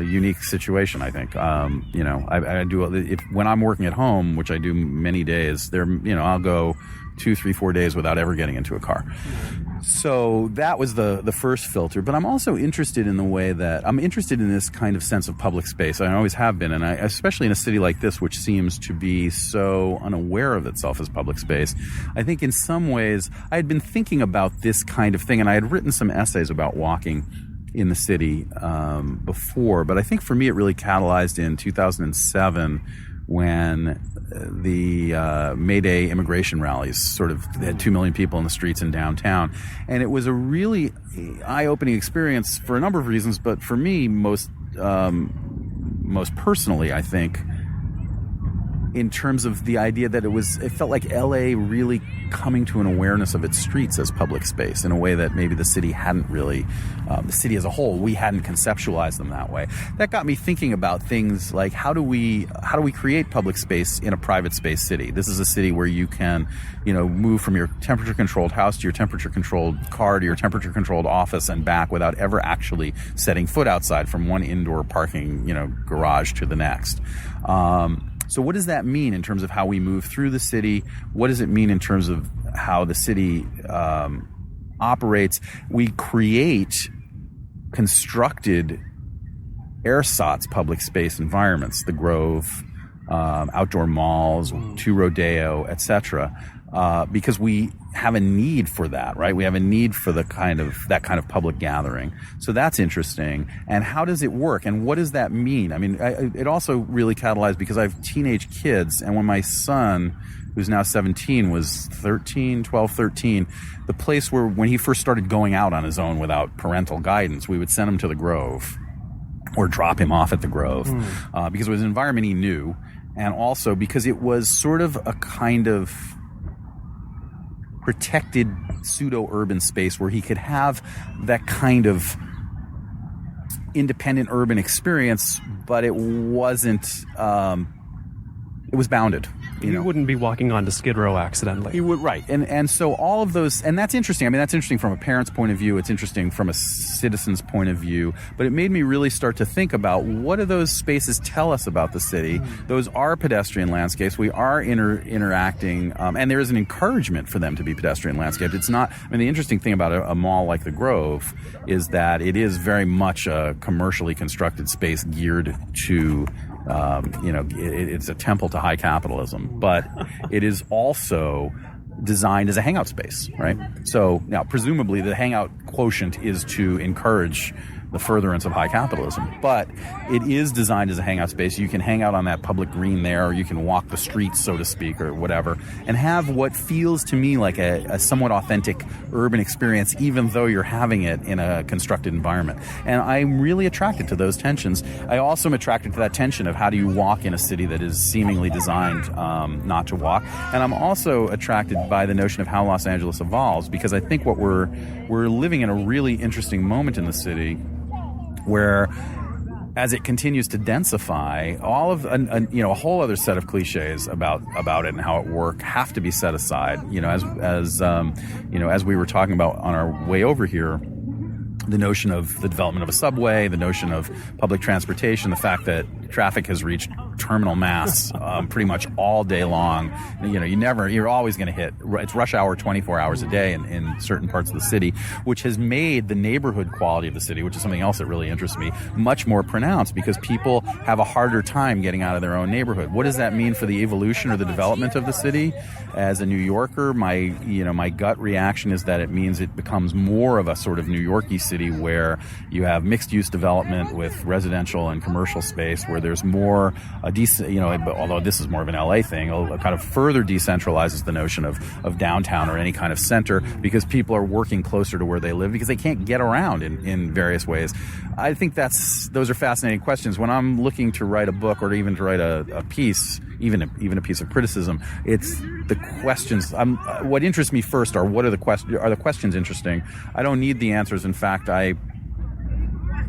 unique situation, I think. I do, when I'm working at home, which I do many days, I'll go 2, 3, 4 days without ever getting into a car. So that was the first filter. But I'm also interested in the way that I'm interested in this kind of sense of public space. I always have been, and especially in a city like this, which seems to be so unaware of itself as public space. I think in some ways I had been thinking about this kind of thing, and I had written some essays about walking in the city before. But I think for me it really catalyzed in 2007 when the May Day immigration rallies they had 2 million people in the streets in downtown. And it was a really eye-opening experience for a number of reasons, but for me, most personally, I think, in terms of the idea that it felt like LA really coming to an awareness of its streets as public space in a way that maybe the city hadn't really, the city as a whole, we hadn't conceptualized them that way. That got me thinking about things like how do we create public space in a private space city? This is a city where you can, move from your temperature controlled house to your temperature controlled car to your temperature controlled office and back without ever actually setting foot outside from one indoor parking, garage to the next. So what does that mean in terms of how we move through the city? What does it mean in terms of how the city operates? We create constructed ersatz public space environments, the Grove, outdoor malls, Two Rodeo, etc., because we have a need for that, right? We have a need for that kind of public gathering. So that's interesting. And how does it work? And what does that mean? It also really catalyzed because I have teenage kids, and when my son, who's now 17, was 12, 13, the place where, when he first started going out on his own without parental guidance, we would send him to the Grove or drop him off at the Grove because it was an environment he knew, and also because it was sort of a kind of protected pseudo-urban space where he could have that kind of independent urban experience, but it wasn't it was bounded. You wouldn't be walking onto Skid Row accidentally. You would, right. And so all of those, and that's interesting. I mean, that's interesting from a parent's point of view. It's interesting from a citizen's point of view. But it made me really start to think about, what do those spaces tell us about the city? Those are pedestrian landscapes. We are interacting, and there is an encouragement for them to be pedestrian landscapes. It's not, I mean, the interesting thing about a mall like the Grove is that it is very much a commercially constructed space geared to it's a temple to high capitalism, but it is also designed as a hangout space, right? So now, presumably, the hangout quotient is to encourage the furtherance of high capitalism, but it is designed as a hangout space. You can hang out on that public green there, or you can walk the streets, so to speak, or whatever, and have what feels to me like a somewhat authentic urban experience, even though you're having it in a constructed environment. And I'm really attracted to those tensions. I also am attracted to that tension of how do you walk in a city that is seemingly designed not to walk. And I'm also attracted by the notion of how Los Angeles evolves, because I think what we're living in a really interesting moment in the city, where as it continues to densify, all of a whole other set of cliches about it and how it works have to be set aside. As we were talking about on our way over here, the notion of the development of a subway, the notion of public transportation, the fact that traffic has reached terminal mass pretty much all day long. You're always going to hit, it's rush hour 24 hours a day in certain parts of the city, which has made the neighborhood quality of the city, which is something else that really interests me, much more pronounced, because people have a harder time getting out of their own neighborhood. What does that mean for the evolution or the development of the city? As a New Yorker, my gut reaction is that it means it becomes more of a sort of New York-y city, where you have mixed-use development with residential and commercial space, where there's more a decent, although this is more of an LA thing, it kind of further decentralizes the notion of downtown or any kind of center, because people are working closer to where they live because they can't get around in various ways. I think those are fascinating questions. When I'm looking to write a book, or even to write a piece, even a piece of criticism, it's the questions. What interests me first are the questions interesting? I don't need the answers. In fact, I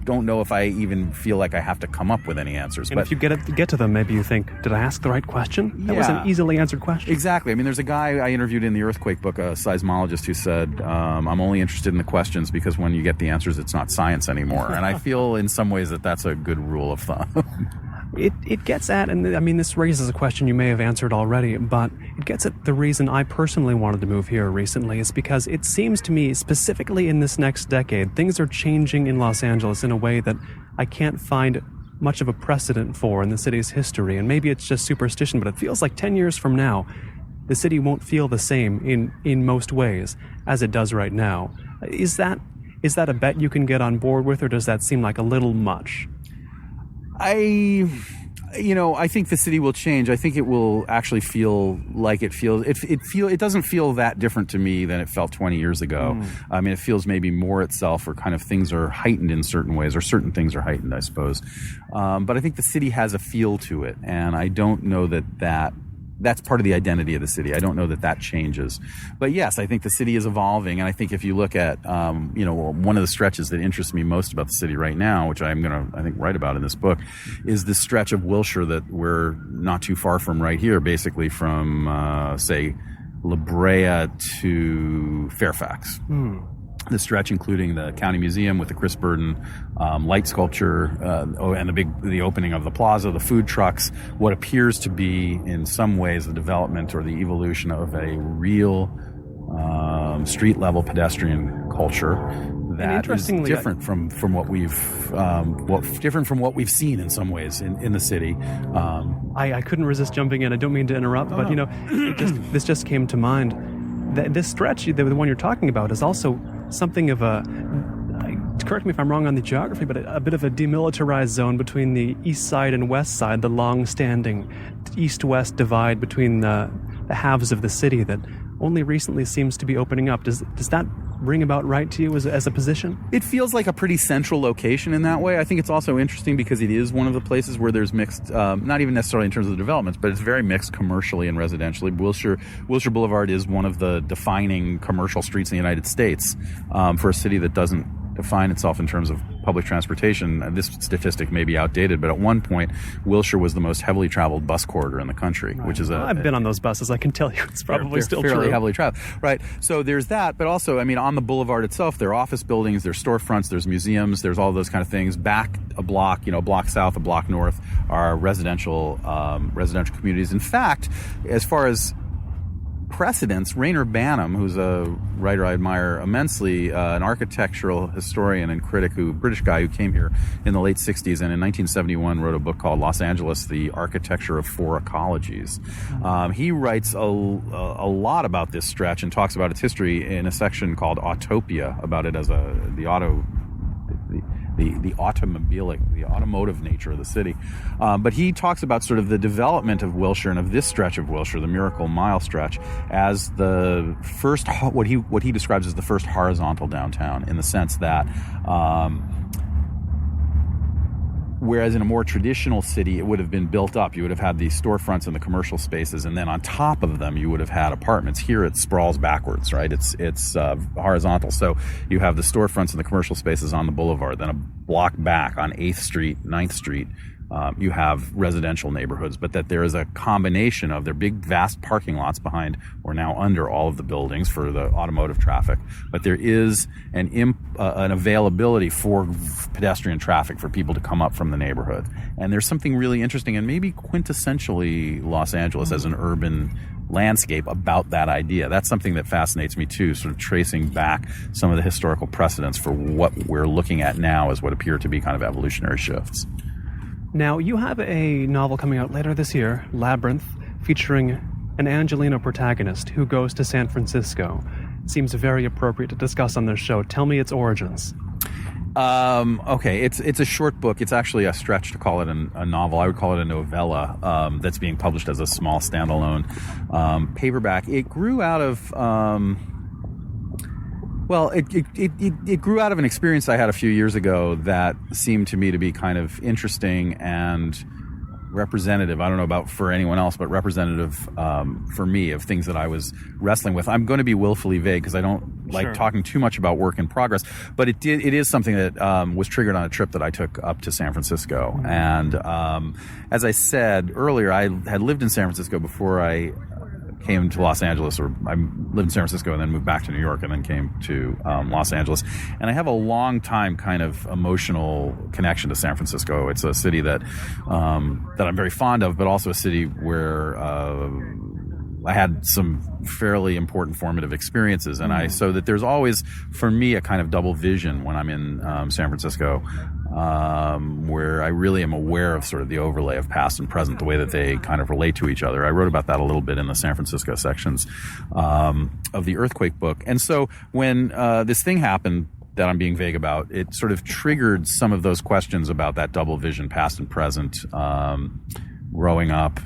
don't know if I even feel like I have to come up with any answers. And if you get to them, maybe you think, did I ask the right question? That was an easily answered question. Exactly. I mean, there's a guy I interviewed in the Earthquake book, a seismologist, who said, I'm only interested in the questions because when you get the answers, it's not science anymore. And I feel in some ways that that's a good rule of thumb. It gets at, and I mean, this raises a question you may have answered already, but it gets at the reason I personally wanted to move here recently is because it seems to me, specifically in this next decade, things are changing in Los Angeles in a way that I can't find much of a precedent for in the city's history. And maybe it's just superstition, but it feels like 10 years from now, the city won't feel the same in most ways as it does right now. Is that a bet you can get on board with, or does that seem like a little much? I think the city will change. I think it will actually feel like it feels. It doesn't feel that different to me than it felt 20 years ago. I mean, it feels maybe more itself, or kind of things are heightened in certain ways, or certain things are heightened, I suppose. But I think the city has a feel to it, and I don't know that's part of the identity of the city. I don't know that changes. But yes, I think the city is evolving. And I think if you look at, one of the stretches that interests me most about the city right now, which I'm going to, I think, write about in this book, is this stretch of Wilshire that we're not too far from right here, basically from, say, La Brea to Fairfax. The stretch, including the County Museum with the Chris Burden light sculpture, and the opening of the plaza, the food trucks, what appears to be in some ways the development or the evolution of a real street level pedestrian culture that is different from what we've seen in some ways in the city. I couldn't resist jumping in. I don't mean to interrupt, but this just came to mind. This stretch, the one you're talking about, is also something of correct me if I'm wrong on the geography, but a bit of a demilitarized zone between the east side and west side, the long-standing east-west divide between the halves of the city that only recently seems to be opening up. Does that ring about right to you as a position? It feels like a pretty central location in that way. I think it's also interesting because it is one of the places where there's mixed, not even necessarily in terms of the developments, but it's very mixed commercially and residentially. Wilshire Boulevard is one of the defining commercial streets in the United States for a city that doesn't define itself in terms of public transportation. This statistic may be outdated, but at one point, Wilshire was the most heavily traveled bus corridor in the country, which is I've been on those buses. I can tell you it's probably still fairly true. heavily traveled. Right. So there's that, but also, I mean, on the boulevard itself, there are office buildings, there's storefronts, there's museums, there's all those kind of things. Back a block, a block south, a block north, are residential communities. In fact, as far as precedents, Reyner Banham, who's a writer I admire immensely, an architectural historian and critic, British guy who came here in the late 60s and in 1971 wrote a book called Los Angeles, The Architecture of Four Ecologies. He writes a lot about this stretch and talks about its history in a section called Autopia, about it as the automotive nature of the city. But he talks about sort of the development of Wilshire and of this stretch of Wilshire, the Miracle Mile stretch, as the first, what he describes as the first horizontal downtown, in the sense that whereas in a more traditional city, it would have been built up. You would have had these storefronts and the commercial spaces, and then on top of them, you would have had apartments. Here, it sprawls backwards, right? It's horizontal. So you have the storefronts and the commercial spaces on the boulevard. Then a block back on 8th Street, 9th Street, you have residential neighborhoods, but that there is a combination of their big, vast parking lots behind or now under all of the buildings for the automotive traffic. But there is an availability for pedestrian traffic for people to come up from the neighborhood. And there's something really interesting and maybe quintessentially Los Angeles as an urban landscape about that idea. That's something that fascinates me too, sort of tracing back some of the historical precedents for what we're looking at now as what appear to be kind of evolutionary shifts. Now, you have a novel coming out later this year, Labyrinth, featuring an Angelino protagonist who goes to San Francisco. It seems very appropriate to discuss on this show. Tell me its origins. Okay, it's a short book. It's actually a stretch to call it a novel. I would call it a novella that's being published as a small standalone paperback. It grew out of... It grew out of an experience I had a few years ago that seemed to me to be kind of interesting and representative. I don't know about for anyone else, but representative for me of things that I was wrestling with. I'm going to be willfully vague because I don't like talking too much about work in progress, but it is something that was triggered on a trip that I took up to San Francisco. Mm-hmm. And as I said earlier, I had lived in San Francisco before I came to Los Angeles, or I lived in San Francisco and then moved back to New York and then came to Los Angeles. And I have a long time kind of emotional connection to San Francisco. It's a city that I'm very fond of, but also a city where I had some fairly important formative experiences. And so that there's always, for me, a kind of double vision when I'm in San Francisco, where I really am aware of sort of the overlay of past and present, the way that they kind of relate to each other. I wrote about that a little bit in the San Francisco sections of the Earthquake book. And so when this thing happened that I'm being vague about, it sort of triggered some of those questions about that double vision, past and present, growing up,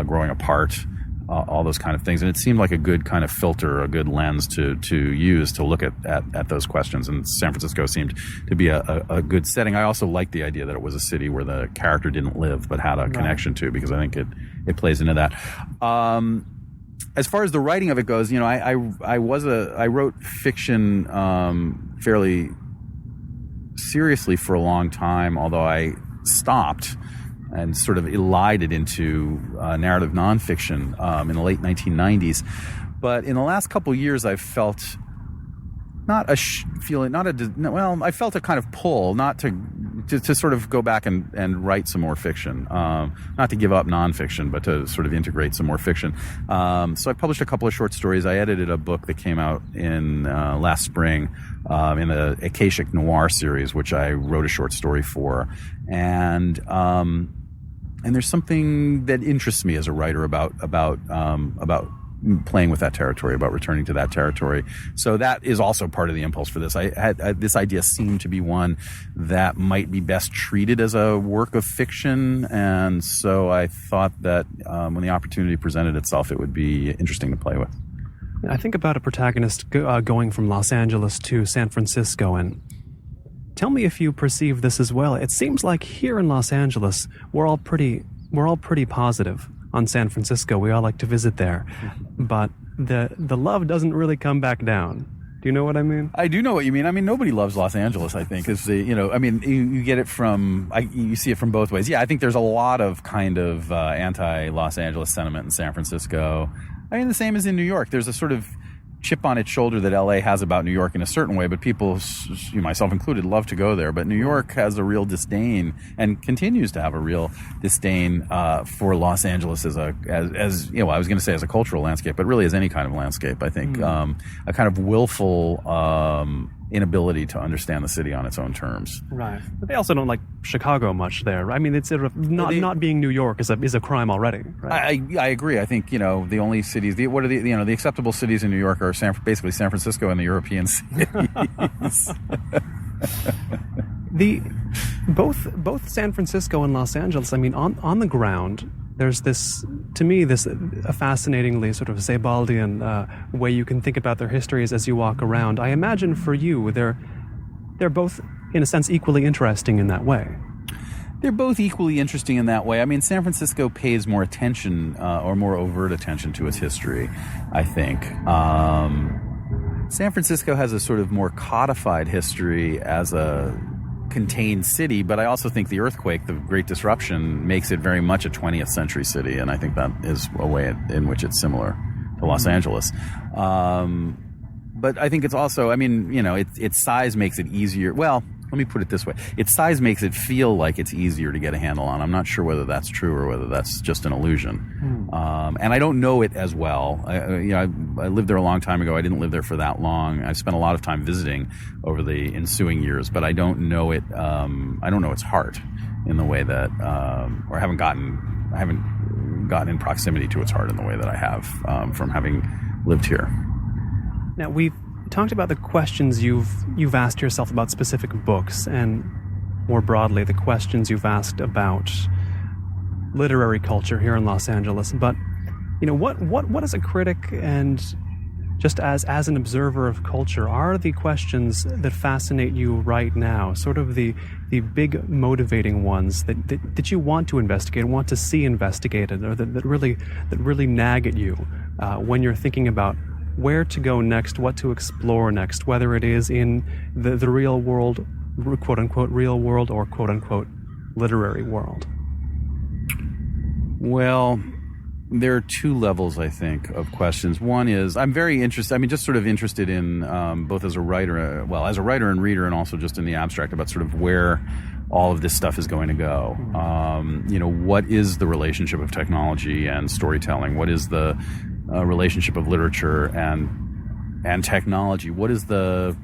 growing apart, all those kind of things. And it seemed like a good kind of filter, a good lens to use to look at those questions. And San Francisco seemed to be a good setting. I also liked the idea that it was a city where the character didn't live but had a connection to, because I think it plays into that. As far as the writing of it goes, I wrote fiction fairly seriously for a long time, although I stopped and sort of elided into narrative nonfiction in the late 1990s. But in the last couple of years, I've felt I felt a kind of pull, not to sort of go back and write some more fiction, not to give up nonfiction, but to sort of integrate some more fiction. So I published a couple of short stories. I edited a book that came out in last spring in the Cape Noir series, which I wrote a short story for, and there's something that interests me as a writer about playing with that territory, about returning to that territory. So that is also part of the impulse for this. This idea seemed to be one that might be best treated as a work of fiction, and so I thought that when the opportunity presented itself, it would be interesting to play with. I think about a protagonist going from Los Angeles to San Francisco, and tell me if you perceive this as well. It seems like here in Los Angeles, we're all pretty positive on San Francisco. We all like to visit there, but the love doesn't really come back down. Do you know what I mean? I do know what you mean. I mean, nobody loves Los Angeles, I think. You get it from, you see it from both ways. Yeah, I think there's a lot of kind of anti-Los Angeles sentiment in San Francisco. I mean, the same as in New York. There's a sort of chip on its shoulder that LA has about New York in a certain way, but people, myself included, love to go there. But New York has a real disdain and continues to have a real disdain for Los Angeles as I was going to say as a cultural landscape, but really as any kind of landscape. I think a kind of willful inability to understand the city on its own terms. Right. But they also don't like Chicago much there. I mean, it's sort of not being New York is a crime already. Right? I agree. I think, the only cities, the acceptable cities in New York are basically San Francisco and the European cities. Both San Francisco and Los Angeles, I mean, on the ground, there's a fascinatingly sort of Zebaldian way you can think about their histories as you walk around. I imagine for you, they're both, in a sense, equally interesting in that way. They're both equally interesting in that way. I mean, San Francisco pays more attention or more overt attention to its history, I think. San Francisco has a sort of more codified history as a contained city, but I also think the earthquake, the Great Disruption, makes it very much a 20th century city, and I think that is a way in which it's similar to Los Angeles. But I think it's also, its size makes it easier. Well, let me put it this way. Its size makes it feel like it's easier to get a handle on. I'm not sure whether that's true or whether that's just an illusion. And I don't know it as well. I lived there a long time ago. I didn't live there for that long. I spent a lot of time visiting over the ensuing years, but I don't know it. I don't know its heart in the way that, or I haven't gotten in proximity to its heart in the way that I have from having lived here. Now, we've talked about the questions you've asked yourself about specific books, and more broadly, the questions you've asked about literary culture here in Los Angeles. But, what as a critic and just as an observer of culture are the questions that fascinate you right now? Sort of the big motivating ones that you want to investigate, want to see investigated, or that really nag at you when you're thinking about where to go next, what to explore next, whether it is in the real world, quote-unquote real world, or quote-unquote literary world? Well, there are two levels, I think, of questions. One is, I'm very interested, just sort of interested in both as a writer and reader, and also just in the abstract about sort of where all of this stuff is going to go. What is the relationship of technology and storytelling? What is the relationship of literature and technology? What does the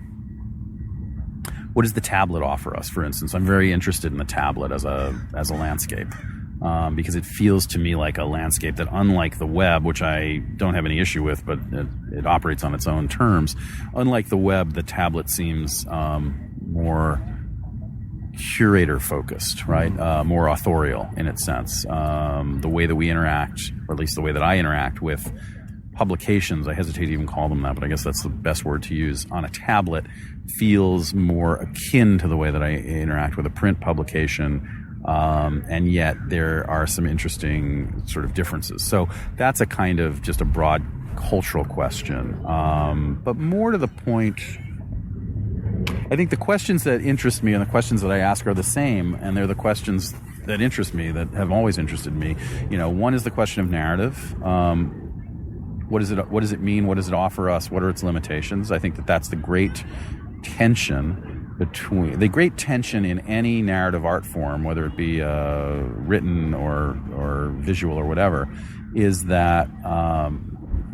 tablet offer us, for instance? I'm very interested in the tablet as a landscape, because it feels to me like a landscape that, unlike the web, which I don't have any issue with, but it operates on its own terms. Unlike the web, the tablet seems more curator focused, right? More authorial in its sense. The way that we interact, or at least the way that I interact with publications, I hesitate to even call them that, but I guess that's the best word to use, on a tablet, feels more akin to the way that I interact with a print publication. And yet there are some interesting sort of differences. So that's a kind of just a broad cultural question. But more to the point, I think the questions that interest me and the questions that I ask are the same, and they're the questions that interest me, that have always interested me. One is the question of narrative. What does it mean? What does it offer us? What are its limitations? I think that's the great tension in any narrative art form, whether it be written or visual or whatever, is that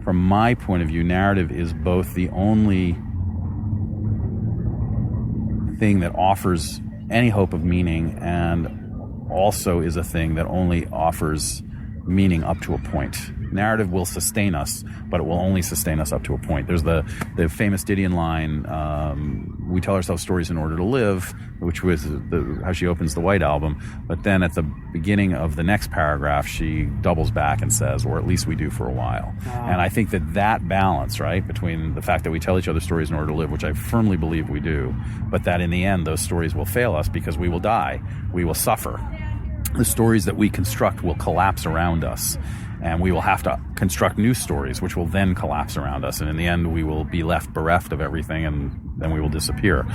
from my point of view, narrative is both the only thing that offers any hope of meaning, and also is a thing that only offers meaning up to a point. Narrative will sustain us, but it will only sustain us up to a point. There's the famous Didion line, we tell ourselves stories in order to live, which was how she opens the White Album. But then at the beginning of the next paragraph, she doubles back and says, or at least we do for a while. And I think that balance, right, between the fact that we tell each other stories in order to live, which I firmly believe we do, but that in the end those stories will fail us because we will die, we will suffer. the stories that we construct will collapse around us, and we will have to construct new stories, which will then collapse around us. And in the end, we will be left bereft of everything, and then we will disappear.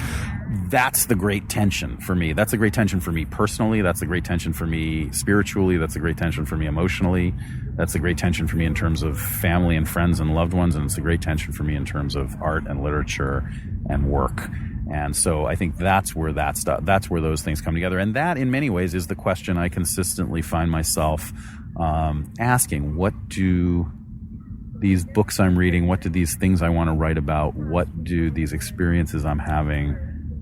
That's the great tension for me. That's the great tension for me personally. That's the great tension for me spiritually. That's the great tension for me emotionally. That's the great tension for me in terms of family and friends and loved ones. And it's a great tension for me in terms of art and literature and work. And so I think that's where that's where those things come together. And that, in many ways, is the question I consistently find myself asking. What do these books I'm reading, what do these things I want to write about, what do these experiences I'm having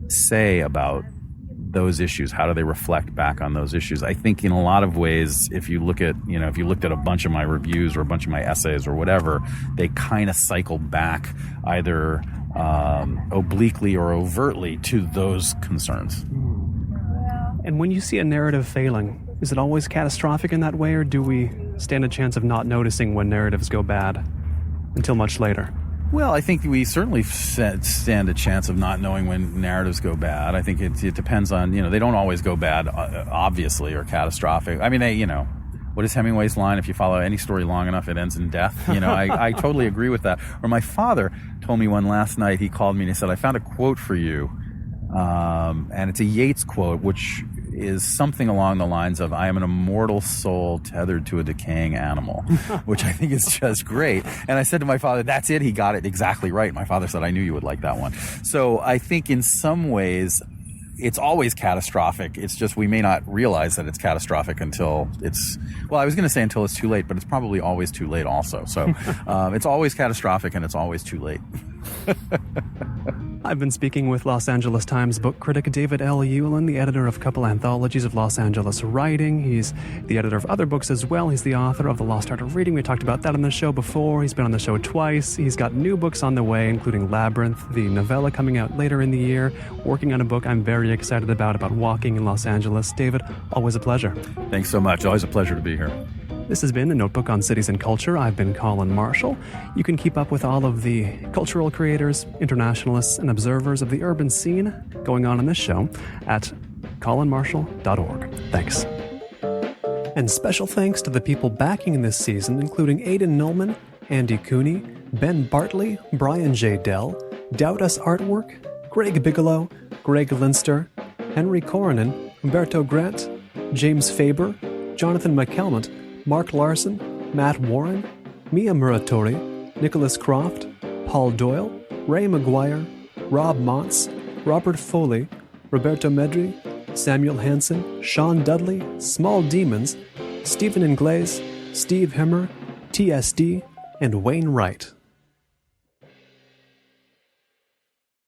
say about those issues? How do they reflect back on those issues? I think in a lot of ways, if you looked at a bunch of my reviews or a bunch of my essays or whatever, they kind of cycle back either obliquely or overtly to those concerns. And when you see a narrative failing, is it always catastrophic in that way, or do we stand a chance of not noticing when narratives go bad until much later? Well, I think we certainly stand a chance of not knowing when narratives go bad. I think it depends on, they don't always go bad, obviously, or catastrophic. I mean, what is Hemingway's line? If you follow any story long enough, it ends in death. I totally agree with that. Or my father told me one last night, he called me and he said, I found a quote for you. And it's a Yeats quote, which is something along the lines of, I am an immortal soul tethered to a decaying animal, which I think is just great. And I said to my father, that's it. He got it exactly right. My father said, I knew you would like that one. So I think in some ways, it's always catastrophic. It's just we may not realize that it's catastrophic until I was going to say until it's too late, but it's probably always too late also. So it's always catastrophic and it's always too late. I've been speaking with Los Angeles Times book critic David L. Ulin, the editor of a couple anthologies of Los Angeles writing. He's the editor of other books as well. He's the author of The Lost Art of Reading. We talked about that on the show before. He's been on the show twice. He's got new books on the way, including Labyrinth, the novella coming out later in the year, working on a book I'm very excited about walking in Los Angeles. David, always a pleasure. Thanks so much. Always a pleasure to be here. This has been The Notebook on Cities and Culture. I've been Colin Marshall. You can keep up with all of the cultural creators, internationalists, and observers of the urban scene going on in this show at colinmarshall.org. Thanks. And special thanks to the people backing this season, including Aidan Nullman, Andy Cooney, Ben Bartley, Brian J. Dell, Doubt Us Artwork, Greg Bigelow, Greg Linster, Henry Coronan, Humberto Grant, James Faber, Jonathan McCalmont, Mark Larson, Matt Warren, Mia Muratori, Nicholas Croft, Paul Doyle, Ray McGuire, Rob Montz, Robert Foley, Roberto Medri, Samuel Hansen, Sean Dudley, Small Demons, Stephen Ingles, Steve Hemmer, TSD, and Wayne Wright.